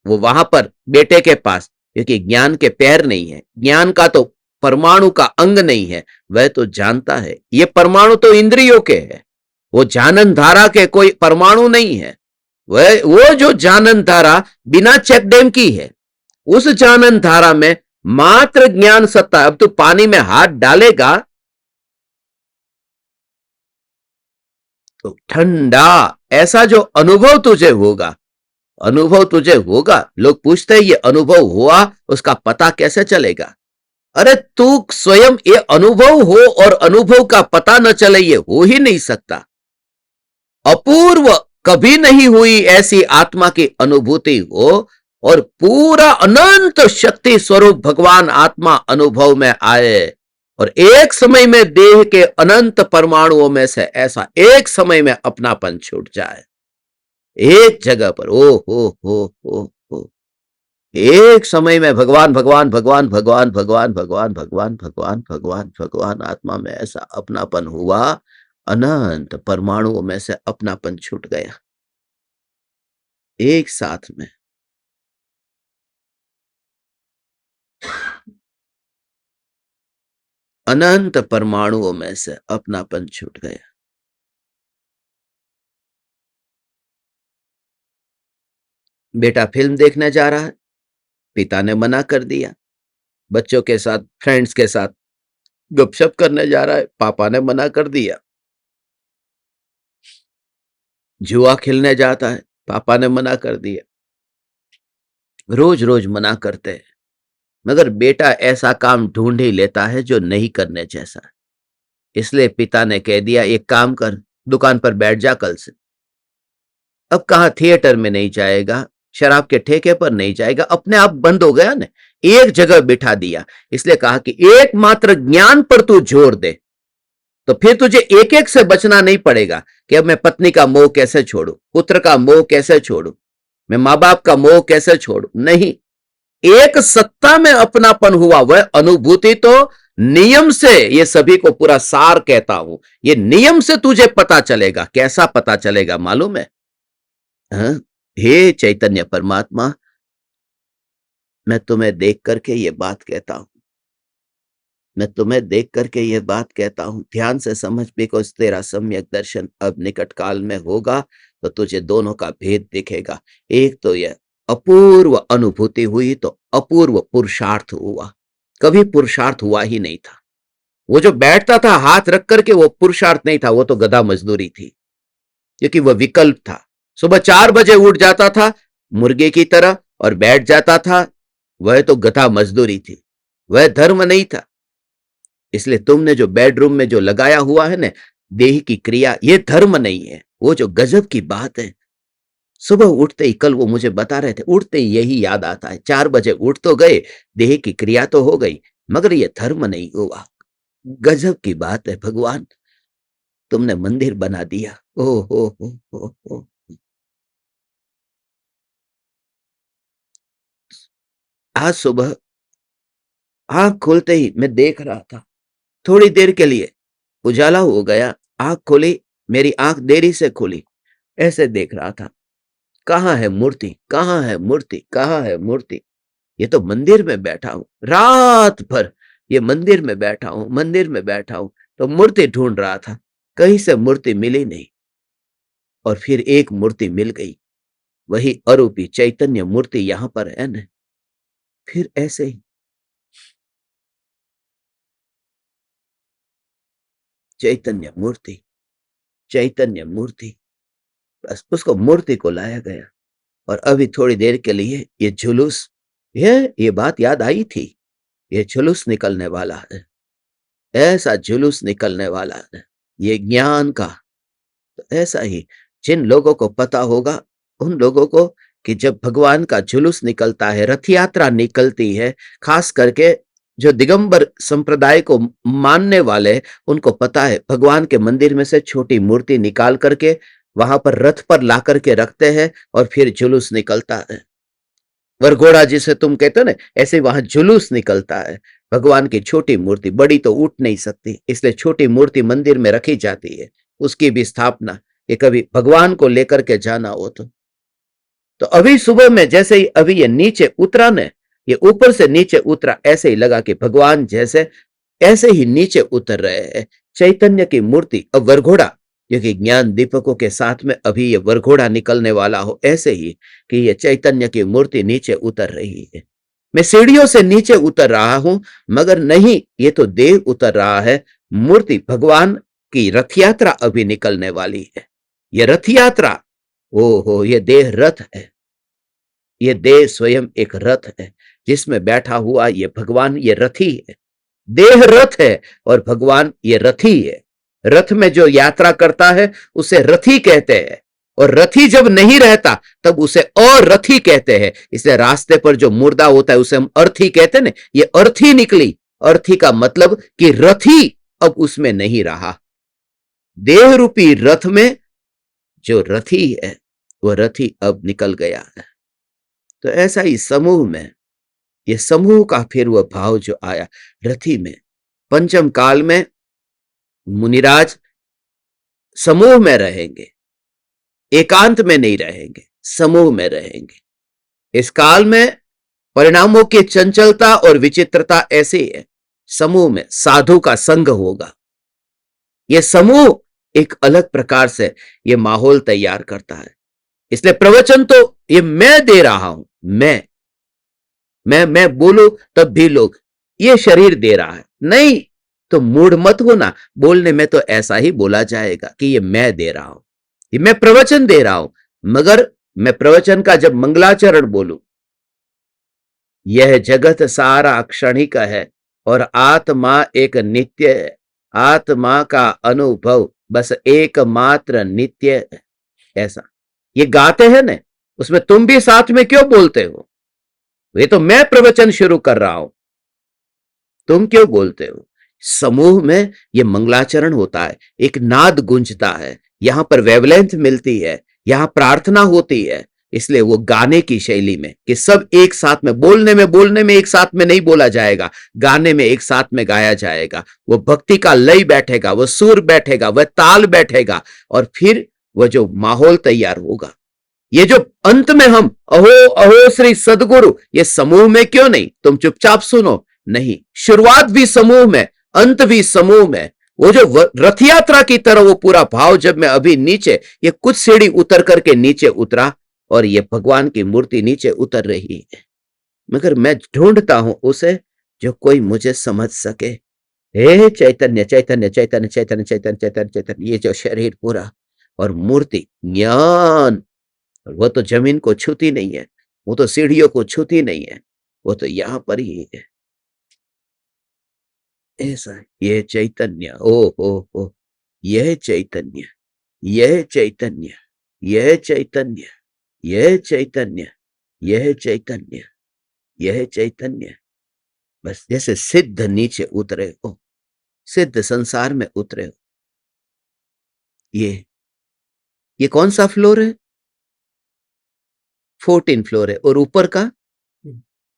Speaker 1: वो वहां पर बेटे के पास, क्योंकि ज्ञान के पैर नहीं है। ज्ञान का तो परमाणु का अंग नहीं है, वह तो जानता है। ये परमाणु तो इंद्रियों के है, वो जानन धारा के कोई परमाणु नहीं है। वह वो जो जानन धारा बिना चेक डैम की है, उस जानन धारा में मात्र ज्ञान सत्ता। अब तू पानी में हाथ डालेगा तो ठंडा ऐसा जो अनुभव तुझे होगा, अनुभव तुझे होगा। लोग पूछते हैं ये अनुभव हुआ, उसका पता कैसे चलेगा? अरे तू स्वयं ये अनुभव हो और अनुभव का पता न चले, ये हो ही नहीं सकता। अपूर्व कभी नहीं हुई ऐसी आत्मा की अनुभूति हो और पूरा अनंत शक्ति स्वरूप भगवान आत्मा अनुभव में आए और एक समय में देह के अनंत परमाणुओं में से ऐसा एक समय में अपनापन छूट जाए। एक जगह पर ओ हो एक समय में भगवान भगवान भगवान भगवान भगवान भगवान भगवान भगवान भगवान भगवान आत्मा में ऐसा अपनापन हुआ, अनंत परमाणुओं में से अपनापन छूट गया एक साथ में। अनंत परमाणुओं में से अपनापन छूट गया। बेटा फिल्म देखने जा रहा है, पिता ने मना कर दिया। बच्चों के साथ, फ्रेंड्स के साथ गपशप करने जा रहा है, पापा ने मना कर दिया। जुआ खेलने जाता है, पापा ने मना कर दिया। रोज रोज मना करते हैं, मगर बेटा ऐसा काम ढूंढ ही लेता है जो नहीं करने जैसा। इसलिए पिता ने कह दिया एक काम कर, दुकान पर बैठ जा कल से। अब कहां थिएटर में नहीं जाएगा, शराब के ठेके पर नहीं जाएगा, अपने आप बंद हो गया ना। एक जगह बिठा दिया, इसलिए कहा कि एकमात्र ज्ञान पर तू जोर दे, तो फिर तुझे एक एक से बचना नहीं पड़ेगा कि अब मैं पत्नी का मोह कैसे छोड़ू, पुत्र का मोह कैसे छोड़ू, मैं मां बाप का मोह कैसे छोड़ू। नहीं, एक सत्ता में अपनापन हुआ। वह अनुभूति तो नियम से, ये सभी को पूरा सार कहता हूं, ये नियम से तुझे पता चलेगा। कैसा पता चलेगा मालूम है? हाँ? हे चैतन्य परमात्मा, मैं तुम्हें देख करके ये बात कहता हूं, मैं तुम्हें देख करके ये बात कहता हूं, ध्यान से समझ, बिकॉज तेरा सम्यक दर्शन अब निकट काल में होगा तो तुझे दोनों का भेद दिखेगा। एक तो यह अपूर्व अनुभूति हुई तो अपूर्व पुरुषार्थ हुआ। कभी पुरुषार्थ हुआ ही नहीं था। वो जो बैठता था हाथ रख करके, वो पुरुषार्थ नहीं था, वो तो गधा मजदूरी थी, क्योंकि वह विकल्प था। सुबह 4 बजे उठ जाता था मुर्गे की तरह और बैठ जाता था वह तो गधा मजदूरी थी, वह धर्म नहीं था। इसलिए तुमने जो बेडरूम में जो लगाया हुआ है ना देह की क्रिया, ये धर्म नहीं है। वो जो गजब की बात है, सुबह उठते ही, कल वो मुझे बता रहे थे, उठते ही यही याद आता है। 4 बजे उठ तो गए, देह की क्रिया तो हो गई, मगर ये धर्म नहीं हुआ। गजब की बात है भगवान, तुमने मंदिर बना दिया। ओ हो। आज सुबह आंख खोलते ही मैं देख रहा था, थोड़ी देर के लिए उजाला हो गया, आंख खोली, मेरी आंख देरी से खुली, ऐसे देख रहा था, कहाँ है मूर्ति, कहाँ है मूर्ति, कहाँ है मूर्ति। ये तो मंदिर में बैठा हूं, रात भर ये मंदिर में बैठा हूं, मंदिर में बैठा हूं, तो मूर्ति ढूंढ रहा था, कहीं से मूर्ति मिली नहीं। और फिर एक मूर्ति मिल गई, वही अरूपी चैतन्य मूर्ति यहां पर है न। फिर ऐसे ही चैतन्य मूर्ति, चैतन्य मूर्ति, बस उसको मूर्ति को लाया गया। और अभी थोड़ी देर के लिए ये जुलूस, ये बात याद आई थी, ये जुलूस निकलने वाला है, ऐसा जुलूस निकलने वाला है ये ज्ञान का। तो ऐसा ही जिन लोगों को पता होगा, उन लोगों को, कि जब भगवान का जुलूस निकलता है, रथ यात्रा निकलती है, खास करके जो दिगंबर संप्रदाय को मानने वाले, उनको पता है भगवान के मंदिर में से छोटी मूर्ति निकाल करके वहां पर रथ पर ला करके रखते हैं और फिर जुलूस निकलता है। वरघोड़ा जिसे तुम कहते हो ना, ऐसे वहां जुलूस निकलता है। भगवान की छोटी मूर्ति, बड़ी तो उठ नहीं सकती, इसलिए छोटी मूर्ति मंदिर में रखी जाती है, उसकी भी स्थापना, ये कभी भगवान को लेकर के जाना हो तो अभी सुबह में जैसे ही अभी ये नीचे उतरा ने, ये ऊपर से नीचे उतरा, ऐसे ही लगा कि भगवान जैसे ऐसे ही नीचे उतर रहे हैं। चैतन्य की मूर्ति, अब वरघोड़ा, क्योंकि ज्ञान दीपकों के साथ में अभी ये वरघोड़ा निकलने वाला हो, ऐसे ही कि ये चैतन्य की मूर्ति नीचे उतर रही है। मैं सीढ़ियों से नीचे उतर रहा हूं, मगर नहीं, ये तो देह उतर रहा है। मूर्ति, भगवान की रथ यात्रा अभी निकलने वाली है। ये रथ यात्रा, ओहो, ये देह रथ है, ये देह स्वयं एक रथ है, जिसमें बैठा हुआ ये भगवान, ये रथी है। देह रथ है और भगवान ये रथी है। रथ में जो यात्रा करता है उसे रथी कहते हैं, और रथी जब नहीं रहता तब उसे और रथी कहते हैं। इसलिए रास्ते पर जो मुर्दा होता है उसे हम अर्थी कहते हैं ना, ये अर्थी निकली। अर्थी का मतलब कि रथी अब उसमें नहीं रहा। देह रूपी रथ में जो रथी है, वह रथी अब निकल गया है। तो ऐसा ही समूह में, ये समूह का फिर वह भाव जो आया रथी में, पंचम काल में मुनिराज समूह में रहेंगे, एकांत में नहीं रहेंगे, समूह में रहेंगे। इस काल में परिणामों की चंचलता और विचित्रता ऐसी है, समूह में साधु का संग होगा। यह समूह एक अलग प्रकार से यह माहौल तैयार करता है। इसलिए प्रवचन तो ये मैं दे रहा हूं, मैं बोलूं तब भी लोग, ये शरीर दे रहा है, नहीं तो मूड मत होना, बोलने में तो ऐसा ही बोला जाएगा कि ये मैं दे रहा हूं, ये मैं प्रवचन दे रहा हूं, मगर मैं प्रवचन का जब मंगलाचरण बोलूं, यह जगत सारा क्षणिक है और आत्मा एक नित्य है, आत्मा का अनुभव बस एकमात्र नित्य है। ऐसा ये गाते हैं ना, उसमें तुम भी साथ में क्यों बोलते हो? ये तो मैं प्रवचन शुरू कर रहा हूं, तुम क्यों बोलते हो? समूह में ये मंगलाचरण होता है, एक नाद गूंजता है, यहां पर वेवलेंथ मिलती है, यहां प्रार्थना होती है। इसलिए वो गाने की शैली में, कि सब एक साथ में, बोलने में एक साथ में नहीं बोला जाएगा, गाने में एक साथ में गाया जाएगा। वो भक्ति का लय बैठेगा, वो सुर बैठेगा, वह ताल बैठेगा, और फिर वह जो माहौल तैयार होगा। ये जो अंत में हम अहो अहो श्री सदगुरु, ये समूह में क्यों नहीं? तुम चुपचाप सुनो, नहीं, शुरुआत भी समूह में, अंत भी समूह में। वो जो रथ यात्रा की तरह वो पूरा भाव, जब मैं अभी नीचे, ये कुछ सीढ़ी उतर करके नीचे उतरा और ये भगवान की मूर्ति नीचे उतर रही है, मगर मैं ढूंढता हूं उसे जो कोई मुझे समझ सके। हे चैतन्य चैतन्य चैतन्य चैतन्य चैतन्य चैतन्य चैतन्य, ये जो शरीर पूरा और मूर्ति ज्ञान, वो तो जमीन को छूती नहीं है, वो तो सीढ़ियों को छूती नहीं है, वो तो यहां पर ही है। ऐसा है यह चैतन्य। ओ यह चैतन्य, यह चैतन्य, यह चैतन्य, यह चैतन्य, यह चैतन्य, यह चैतन्य। बस जैसे सिद्ध नीचे उतरे हो, सिद्ध संसार में उतरे हो। ये कौन सा फ्लोर है? 14 फ्लोर है। और ऊपर का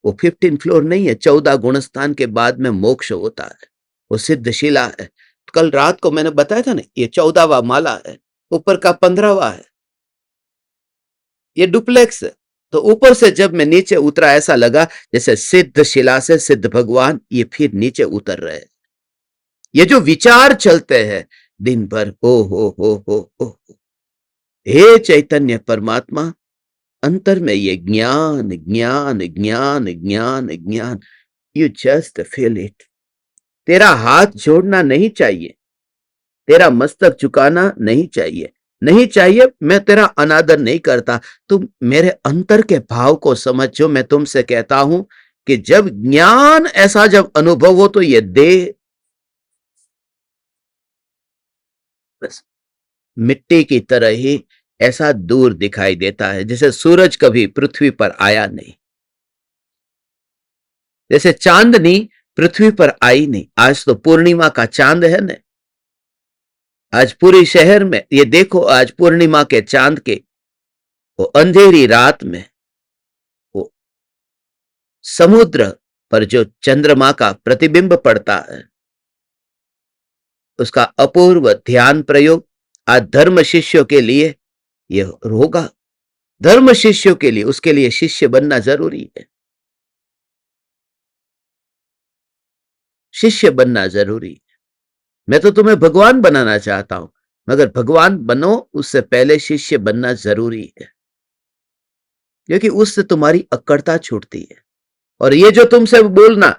Speaker 1: वो 15 फ्लोर नहीं है। 14 गुणस्थान के बाद में मोक्ष होता है, वो सिद्ध शिला है। कल रात को मैंने बताया था ना, ये 14वां माला है, ऊपर का 15वां है, ये डुप्लेक्स है। तो ऊपर से जब मैं नीचे उतरा, ऐसा लगा जैसे सिद्ध शिला से सिद्ध भगवान ये फिर नीचे उतर रहे हैं। ये जो विचार चलते हैं दिन भर, ओ हो, हे चैतन्य परमात्मा, अंतर में ये ज्ञान ज्ञान ज्ञान ज्ञान ज्ञान, यू जस्ट फील इट। तेरा हाथ जोड़ना नहीं चाहिए, तेरा मस्तक झुकाना नहीं चाहिए, नहीं चाहिए। मैं तेरा अनादर नहीं करता, तुम मेरे अंतर के भाव को समझो। मैं तुमसे कहता हूं कि जब ज्ञान ऐसा जब अनुभव हो तो ये देह बस मिट्टी की तरह ही ऐसा दूर दिखाई देता है, जैसे सूरज कभी पृथ्वी पर आया नहीं, जैसे चांदनी पृथ्वी पर आई नहीं। आज तो पूर्णिमा का चांद है ना, आज पूरी शहर में ये देखो, आज पूर्णिमा के चांद के वो अंधेरी रात में वो समुद्र पर जो चंद्रमा का प्रतिबिंब पड़ता है, उसका अपूर्व ध्यान प्रयोग आज धर्म शिष्यों के लिए ये होगा। धर्म शिष्यों के लिए, उसके लिए शिष्य बनना जरूरी है, शिष्य बनना जरूरी है। मैं तो तुम्हें भगवान बनाना चाहता हूं, मगर भगवान बनो उससे पहले शिष्य बनना जरूरी है, क्योंकि उससे तुम्हारी अक्कड़ता छूटती है। और ये जो तुमसे बोलना,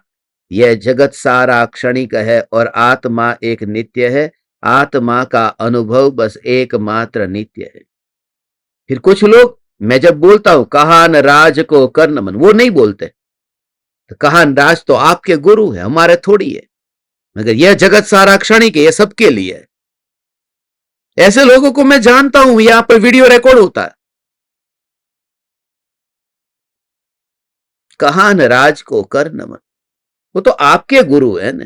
Speaker 1: यह जगत सारा क्षणिक है और आत्मा एक नित्य है, आत्मा का अनुभव बस एकमात्र नित्य है। फिर कुछ लोग, मैं जब बोलता हूं कहान राज को कर नमन, वो नहीं बोलते। तो कहान राज तो आपके गुरु है, हमारे थोड़ी है, मगर यह जगत सारा क्षणिक है, यह सबके लिए है। ऐसे लोगों को मैं जानता हूं, यहां पर वीडियो रिकॉर्ड होता है। कहान राज को कर नमन, वो तो आपके गुरु है ना।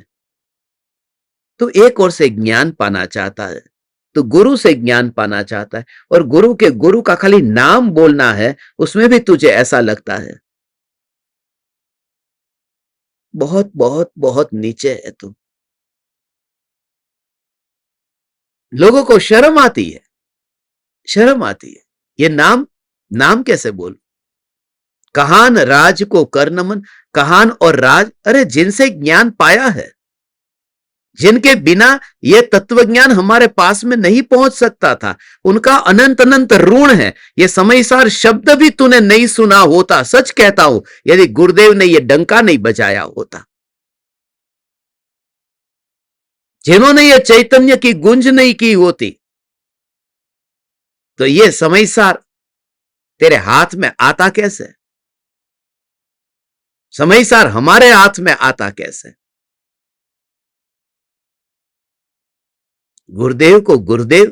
Speaker 1: तो एक और से ज्ञान पाना चाहता है, तो गुरु से ज्ञान पाना चाहता है, और गुरु के गुरु का खाली नाम बोलना है, उसमें भी तुझे ऐसा लगता है बहुत बहुत बहुत नीचे है तू। लोगों को शर्म आती है, शर्म आती है। ये नाम नाम कैसे बोल? कहान राज को कर नमन, कहान और राज, अरे जिनसे ज्ञान पाया है, जिनके बिना यह तत्वज्ञान हमारे पास में नहीं पहुंच सकता था, उनका अनंत अनंत ऋण है। यह समयसार शब्द भी तूने नहीं सुना होता, सच कहता हूं, यदि गुरुदेव ने यह डंका नहीं बजाया होता, जिन्होंने यह चैतन्य की गुंज नहीं की होती, तो यह समयसार तेरे हाथ में आता कैसे? समयसार हमारे हाथ में आता कैसे? गुरुदेव को गुरुदेव,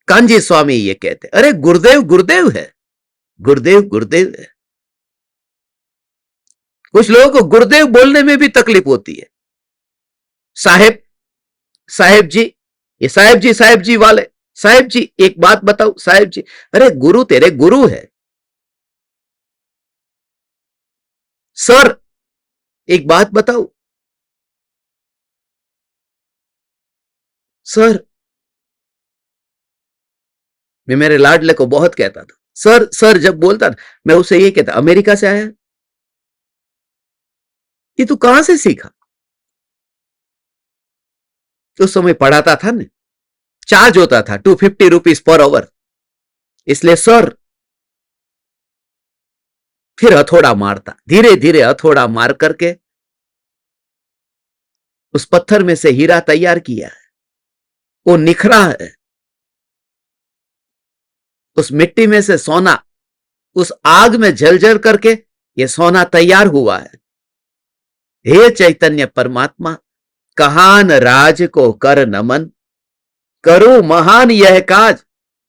Speaker 1: कांजी स्वामी ये कहते, अरे गुरुदेव गुरुदेव है, गुरुदेव गुरुदेव है। कुछ लोगों को गुरुदेव बोलने में भी तकलीफ होती है। साहेब, साहेब जी, ये साहेब जी वाले, साहेब जी एक बात बताओ, साहेब जी, अरे गुरु तेरे गुरु है। सर एक बात बताओ, सर। मैं मेरे लाडले को बहुत कहता था सर सर, जब बोलता था मैं उसे ये कहता, अमेरिका से आया, ये तू कहां से सीखा? उस समय पढ़ाता था ना, चार्ज होता था 250 रुपीज पर आवर, इसलिए सर। फिर हथौड़ा मारता, धीरे धीरे हथौड़ा मार करके उस पत्थर में से हीरा तैयार किया है, वो निखरा है। उस मिट्टी में से सोना, उस आग में जल जल करके ये सोना तैयार हुआ है। हे चैतन्य परमात्मा, कहान राज को कर नमन, करूं महान यह काज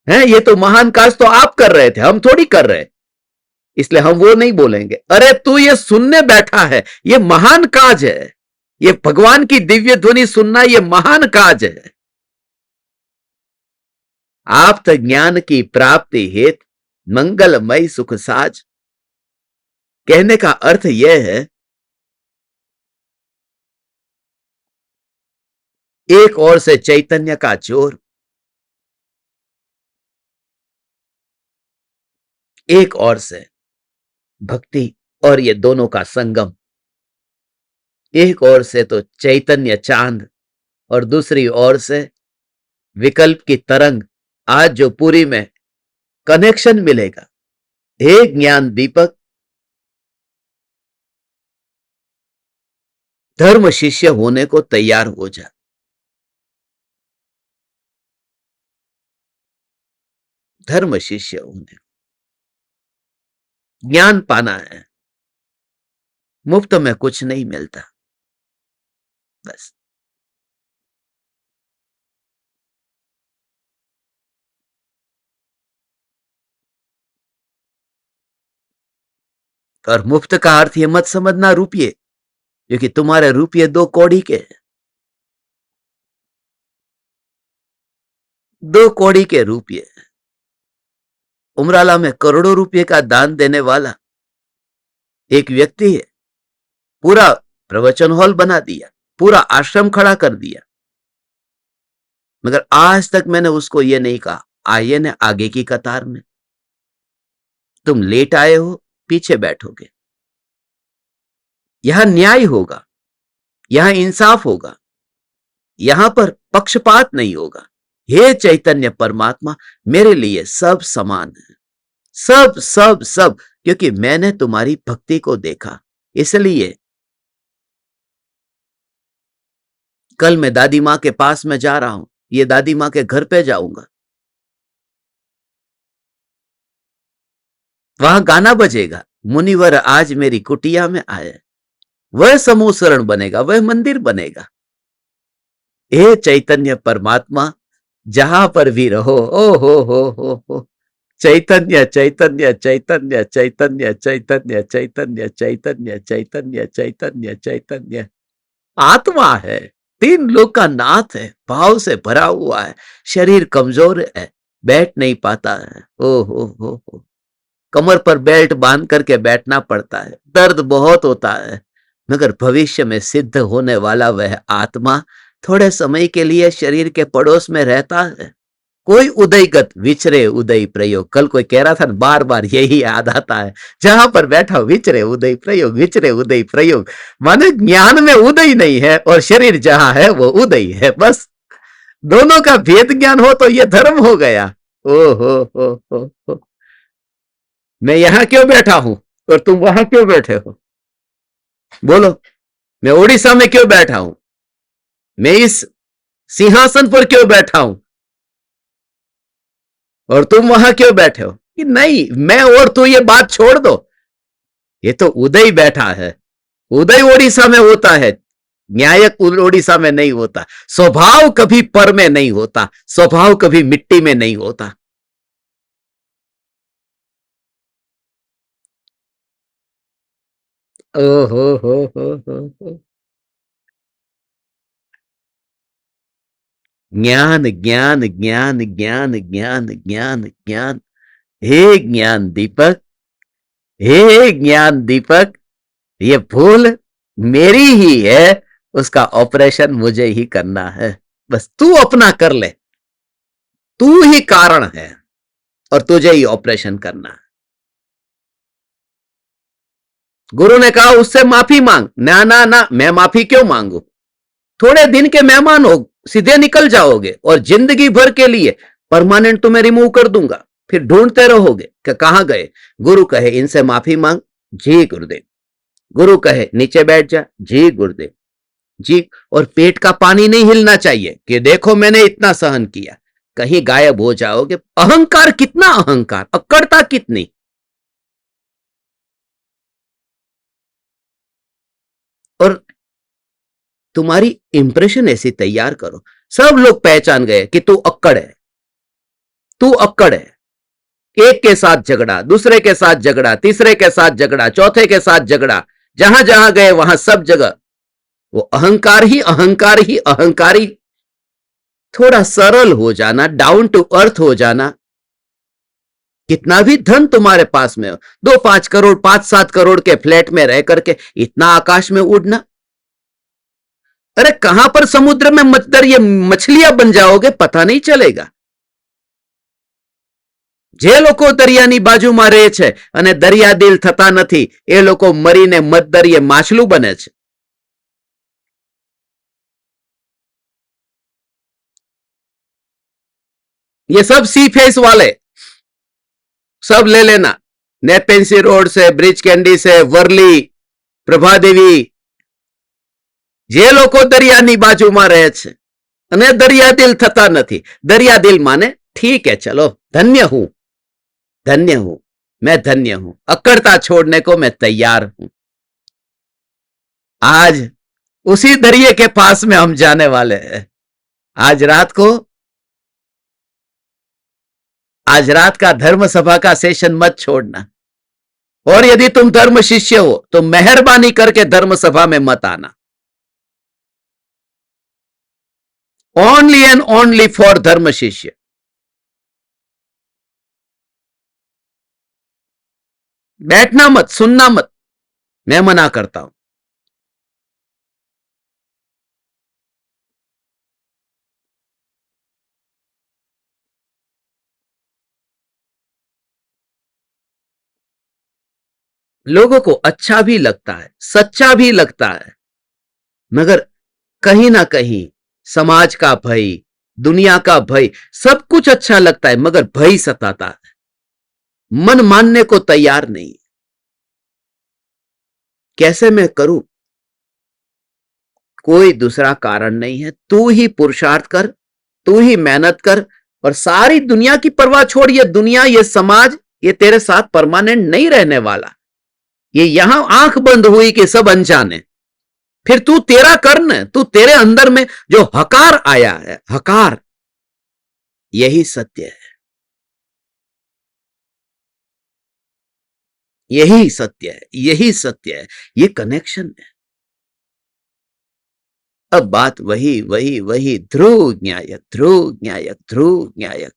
Speaker 1: है। ये तो महान काज तो आप कर रहे थे, हम थोड़ी कर रहे, इसलिए हम वो नहीं बोलेंगे। अरे तू ये सुनने बैठा है, ये महान काज है, ये भगवान की दिव्य ध्वनि सुनना ये महान काज है। आप तो ज्ञान की प्राप्ति हेतु मंगलमय सुख साज। कहने का अर्थ यह है, एक ओर से चैतन्य का जोर, एक ओर से भक्ति और ये दोनों का संगम। एक ओर से तो चैतन्य चांद और दूसरी ओर से विकल्प की तरंग। आज जो पूरी में कनेक्शन मिलेगा, हे ज्ञान दीपक, धर्म शिष्य होने को तैयार हो जा। धर्म शिष्य होने, ज्ञान पाना है, मुफ्त में कुछ नहीं मिलता। बस और मुफ्त का अर्थ ये मत समझना रुपये, क्योंकि तुम्हारे रुपये 2 कौड़ी के, 2 कौड़ी के रुपये। उमराला में करोड़ों रुपये का दान देने वाला एक व्यक्ति है, पूरा प्रवचन हॉल बना दिया, पूरा आश्रम खड़ा कर दिया, मगर आज तक मैंने उसको ये नहीं कहा आइए ना आगे की कतार में, तुम लेट आए हो, पीछे बैठोगे। यहां न्याय होगा, यहां इंसाफ होगा, यहां पर पक्षपात नहीं होगा। हे चैतन्य परमात्मा, मेरे लिए सब समान है, सब सब सब, क्योंकि मैंने तुम्हारी भक्ति को देखा। इसलिए कल मैं दादी मां के पास में जा रहा हूं, ये दादी मां के घर पे जाऊंगा, वहां गाना बजेगा, मुनिवर आज मेरी कुटिया में आए। वह समूह शरण बनेगा, वह मंदिर बनेगा। हे चैतन्य परमात्मा, जहां पर भी रहो, ओ हो चैतन्य चैतन्य चैतन्य चैतन्य चैतन्य चैतन्य चैतन्य चैतन्य चैतन्य चैतन्य आत्मा है, 3 लोक का नाथ है, भाव से भरा हुआ है, शरीर कमजोर है, बैठ नहीं पाता है। ओ हो, कमर पर बेल्ट बांध करके बैठना पड़ता है, दर्द बहुत होता है, मगर भविष्य में सिद्ध होने वाला वह आत्मा थोड़े समय के लिए शरीर के पड़ोस में रहता है। कोई उदयगत विचरे उदय प्रयोग, कल कोई कह रहा था, बार बार यही याद आता है, जहां पर बैठा विचरे उदय प्रयोग, विचरे उदय प्रयोग, माने ज्ञान में उदय नहीं है और शरीर जहां है वो उदय है। बस दोनों का भेद ज्ञान हो तो ये धर्म हो गया। ओ हो। मैं यहां क्यों बैठा हूं और तुम वहां क्यों बैठे हो? बोलो, मैं उड़ीसा में क्यों बैठा हूं, मैं इस सिंहासन पर क्यों बैठा हूं और तुम वहां क्यों बैठे हो? कि नहीं, मैं और तू ये बात छोड़ दो, ये तो उदय बैठा है, उदय उड़ीसा में होता है, न्यायक उड़ीसा में नहीं होता। स्वभाव कभी पर में नहीं होता, स्वभाव कभी मिट्टी में नहीं होता। ओ हो। ज्ञान ज्ञान ज्ञान ज्ञान ज्ञान ज्ञान ज्ञान। हे ज्ञान दीपक, हे ज्ञान दीपक, ये भूल मेरी ही है, उसका ऑपरेशन मुझे ही करना है। बस तू अपना कर ले, तू ही कारण है और तुझे ही ऑपरेशन करना है। गुरु ने कहा उससे माफी मांग, ना ना ना, मैं माफी क्यों मांगू, थोड़े दिन के मेहमान हो, सीधे निकल जाओगे और जिंदगी भर के लिए परमानेंट तुम्हें रिमूव कर दूंगा, फिर ढूंढते रहोगे कि कहां गए। गुरु कहे इनसे माफी मांग, जी गुरुदेव। गुरु कहे नीचे बैठ जा, जी गुरुदेव जी। और पेट का पानी नहीं हिलना चाहिए कि देखो मैंने इतना सहन किया, कहीं गायब हो जाओगे। अहंकार, कितना अहंकार, अक्कड़ता कितनी। और तुम्हारी इंप्रेशन ऐसी तैयार करो, सब लोग पहचान गए कि तू अक्कड़ है, तू अक्कड़ है। एक के साथ झगड़ा, दूसरे के साथ झगड़ा, तीसरे के साथ झगड़ा, चौथे के साथ झगड़ा, जहां जहां गए वहां सब जगह वो अहंकार ही अहंकार ही अहंकारी। थोड़ा सरल हो जाना, डाउन टू अर्थ हो जाना। कितना भी धन तुम्हारे पास में हो, 2-5 करोड़ 5-7 करोड़ के फ्लैट में रह करके इतना आकाश में उड़ना, अरे कहां पर समुद्र में ये मछलियां बन जाओगे पता नहीं चलेगा। જે લોકો દરિયાની બાજુમાં રહે છે અને દરિયા દિલ થતા નથી, એ લોકો મરીને મધદરિયે માછલું બને છે। ये सब सी फेस वाले सब ले लेना, नेपेंसी रोड से, ब्रिज कैंडी से, वर्ली, प्रभादेवी, જે લોકો દરિયાની બાજુમાં રહે છે અને દરિયા દિલ થતા નથી, દરિયા દિલ માને ठीक है चलो धन्य हूं, धन्य हूं, मैं धन्य हूं, अक्कड़ता छोड़ने को मैं तैयार हूं। आज उसी दरिये के पास में हम जाने वाले हैं। आज रात को, आज रात का धर्म सभा का सेशन मत छोड़ना, और यदि तुम धर्म शिष्य हो तो मेहरबानी करके धर्म सभा में मत आना। ओनली एंड ओनली फॉर धर्म शिष्य। बैठना मत, सुनना मत, मैं मना करता हूं। लोगों को अच्छा भी लगता है, सच्चा भी लगता है, मगर कहीं ना कहीं समाज का भय, दुनिया का भय, सब कुछ अच्छा लगता है मगर भय सताता है, मन मानने को तैयार नहीं। कैसे मैं करूं? कोई दूसरा कारण नहीं है, तू ही पुरुषार्थ कर, तू ही मेहनत कर, और सारी दुनिया की परवाह छोड़। ये दुनिया, ये समाज, ये तेरे साथ परमानेंट नहीं रहने वाला। ये यहां आंख बंद हुई कि सब अनजाने, फिर तू तेरा कर्म, तू तेरे अंदर में जो हकार आया है, हकार, यही सत्य है, यही सत्य है, यही सत्य है, ये कनेक्शन है। अब बात वही वही वही, ध्रुव न्यायक, ध्रुव न्यायक, ध्रुव न्यायक।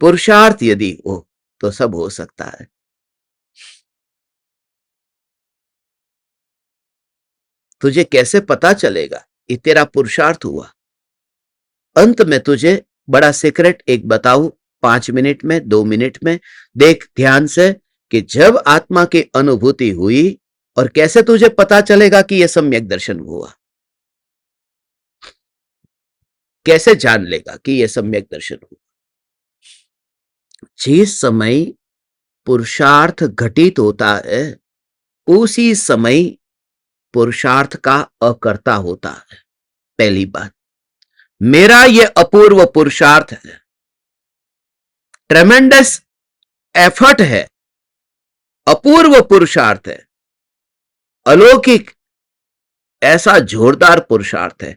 Speaker 1: पुरुषार्थ यदि हो तो सब हो सकता है। तुझे कैसे पता चलेगा ये तेरा पुरुषार्थ हुआ? अंत में तुझे बड़ा सीक्रेट एक बताऊं, 5 मिनट में, 2 मिनट में, देख ध्यान से कि जब आत्मा की अनुभूति हुई, और कैसे तुझे पता चलेगा कि यह सम्यक दर्शन हुआ, कैसे जान लेगा कि यह सम्यक दर्शन हुआ? जिस समय पुरुषार्थ घटित होता है उसी समय पुरुषार्थ का अकर्ता होता है। पहली बात, मेरा यह अपूर्व पुरुषार्थ है, ट्रेमेंडस एफर्ट है, अपूर्व पुरुषार्थ है, अलौकिक, ऐसा जोरदार पुरुषार्थ है,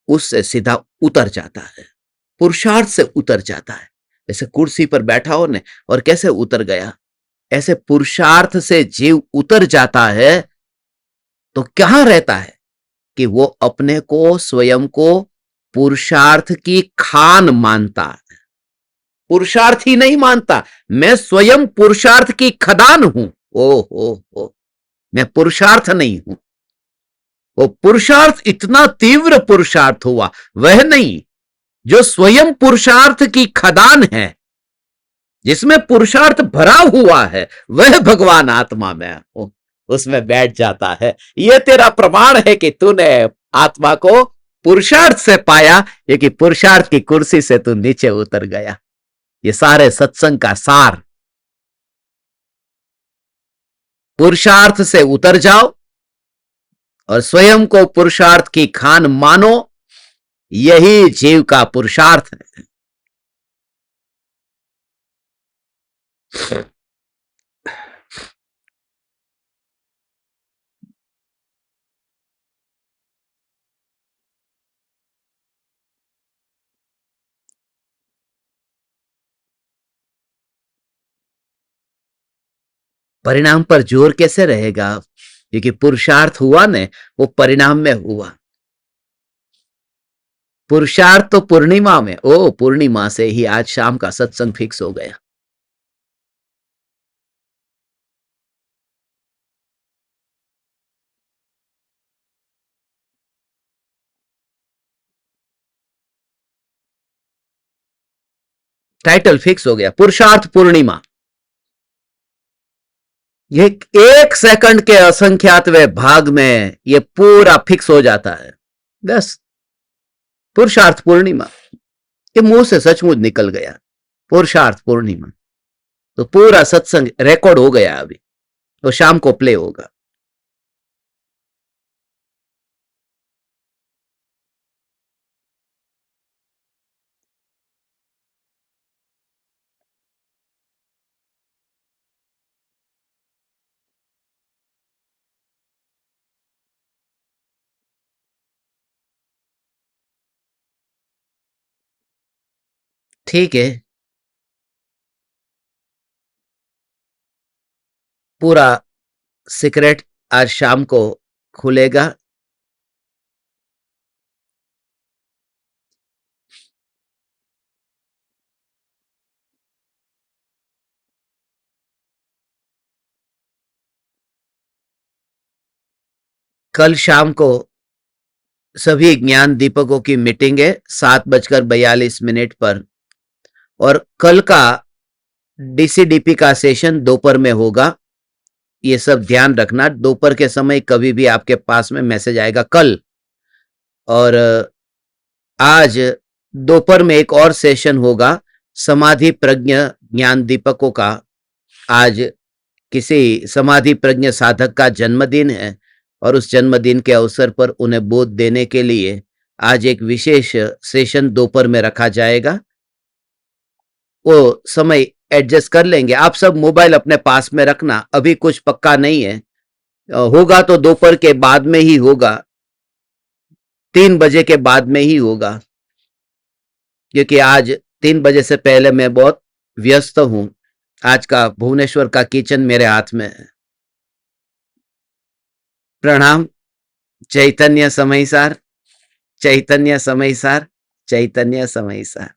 Speaker 1: उससे सीधा उतर जाता है, पुरुषार्थ से उतर जाता है। जैसे कुर्सी पर बैठा हो ने, और कैसे उतर गया, ऐसे पुरुषार्थ से जीव उतर जाता है तो क्या रहता है कि वो अपने को, स्वयं को पुरुषार्थ की खान मानता है। पुरुषार्थ ही नहीं मानता, मैं स्वयं पुरुषार्थ की खदान हूं। ओ मैं पुरुषार्थ नहीं हूं। वो पुरुषार्थ इतना तीव्र पुरुषार्थ हुआ, वह नहीं जो स्वयं पुरुषार्थ की खदान है, जिसमें पुरुषार्थ भरा हुआ है, वह भगवान आत्मा में उसमें बैठ जाता है। यह तेरा प्रमाण है कि तूने आत्मा को पुरुषार्थ से पाया, ये कि पुरुषार्थ की कुर्सी से तू नीचे उतर गया। ये सारे सत्संग का सार, पुरुषार्थ से उतर जाओ और स्वयं को पुरुषार्थ की खान मानो, यही जीव का पुरुषार्थ है। परिणाम पर जोर कैसे रहेगा, क्योंकि पुरुषार्थ हुआ ने, वो परिणाम में हुआ। पुरुषार्थ तो पूर्णिमा में, ओ पूर्णिमा से ही आज शाम का सत्संग फिक्स हो गया। टाइटल फिक्स हो गया, पुरुषार्थ पूर्णिमा। ये 1 सेकंड के असंख्यातवें भाग में ये पूरा फिक्स हो जाता है। बस पुरुषार्थ पूर्णिमा, ये मुंह से सचमुच निकल गया, पुरुषार्थ पूर्णिमा। तो पूरा सत्संग रिकॉर्ड हो गया, अभी तो शाम को प्ले होगा। ठीक है, पूरा सीक्रेट आज शाम को खुलेगा। कल शाम को सभी ज्ञान दीपकों की मीटिंग है 7:42 पर, और कल का डीसीडीपी का सेशन दोपहर में होगा। ये सब ध्यान रखना, दोपहर के समय कभी भी आपके पास में मैसेज आएगा कल। और आज दोपहर में एक और सेशन होगा समाधि प्रज्ञ ज्ञान दीपकों का। आज किसी समाधि प्रज्ञ साधक का जन्मदिन है, और उस जन्मदिन के अवसर पर उन्हें बोध देने के लिए आज एक विशेष सेशन दोपहर में रखा जाएगा। वो समय एडजस्ट कर लेंगे। आप सब मोबाइल अपने पास में रखना, अभी कुछ पक्का नहीं है, होगा तो दोपहर के बाद में ही होगा, 3 बजे के बाद में ही होगा, क्योंकि आज 3 बजे से पहले मैं बहुत व्यस्त हूं। आज का भुवनेश्वर का किचन मेरे हाथ में है। प्रणाम। चैतन्य समयसार, चैतन्य समयसार, चैतन्य समयसार।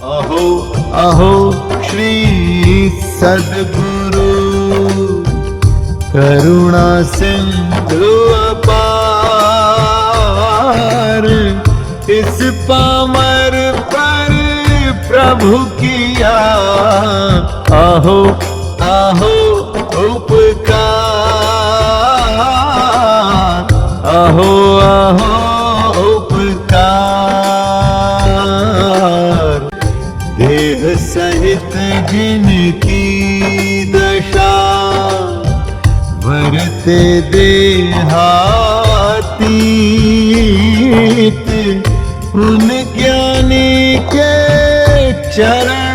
Speaker 2: अहो अहो श्री सद्गुरु करुणा सिंधु अपार, इस पामर पर प्रभु किया अहो अहो उपकार, अहो अहो उपकार। देह सहित जिनकी दशा वरते देहातीत, उन ज्ञानी के चरण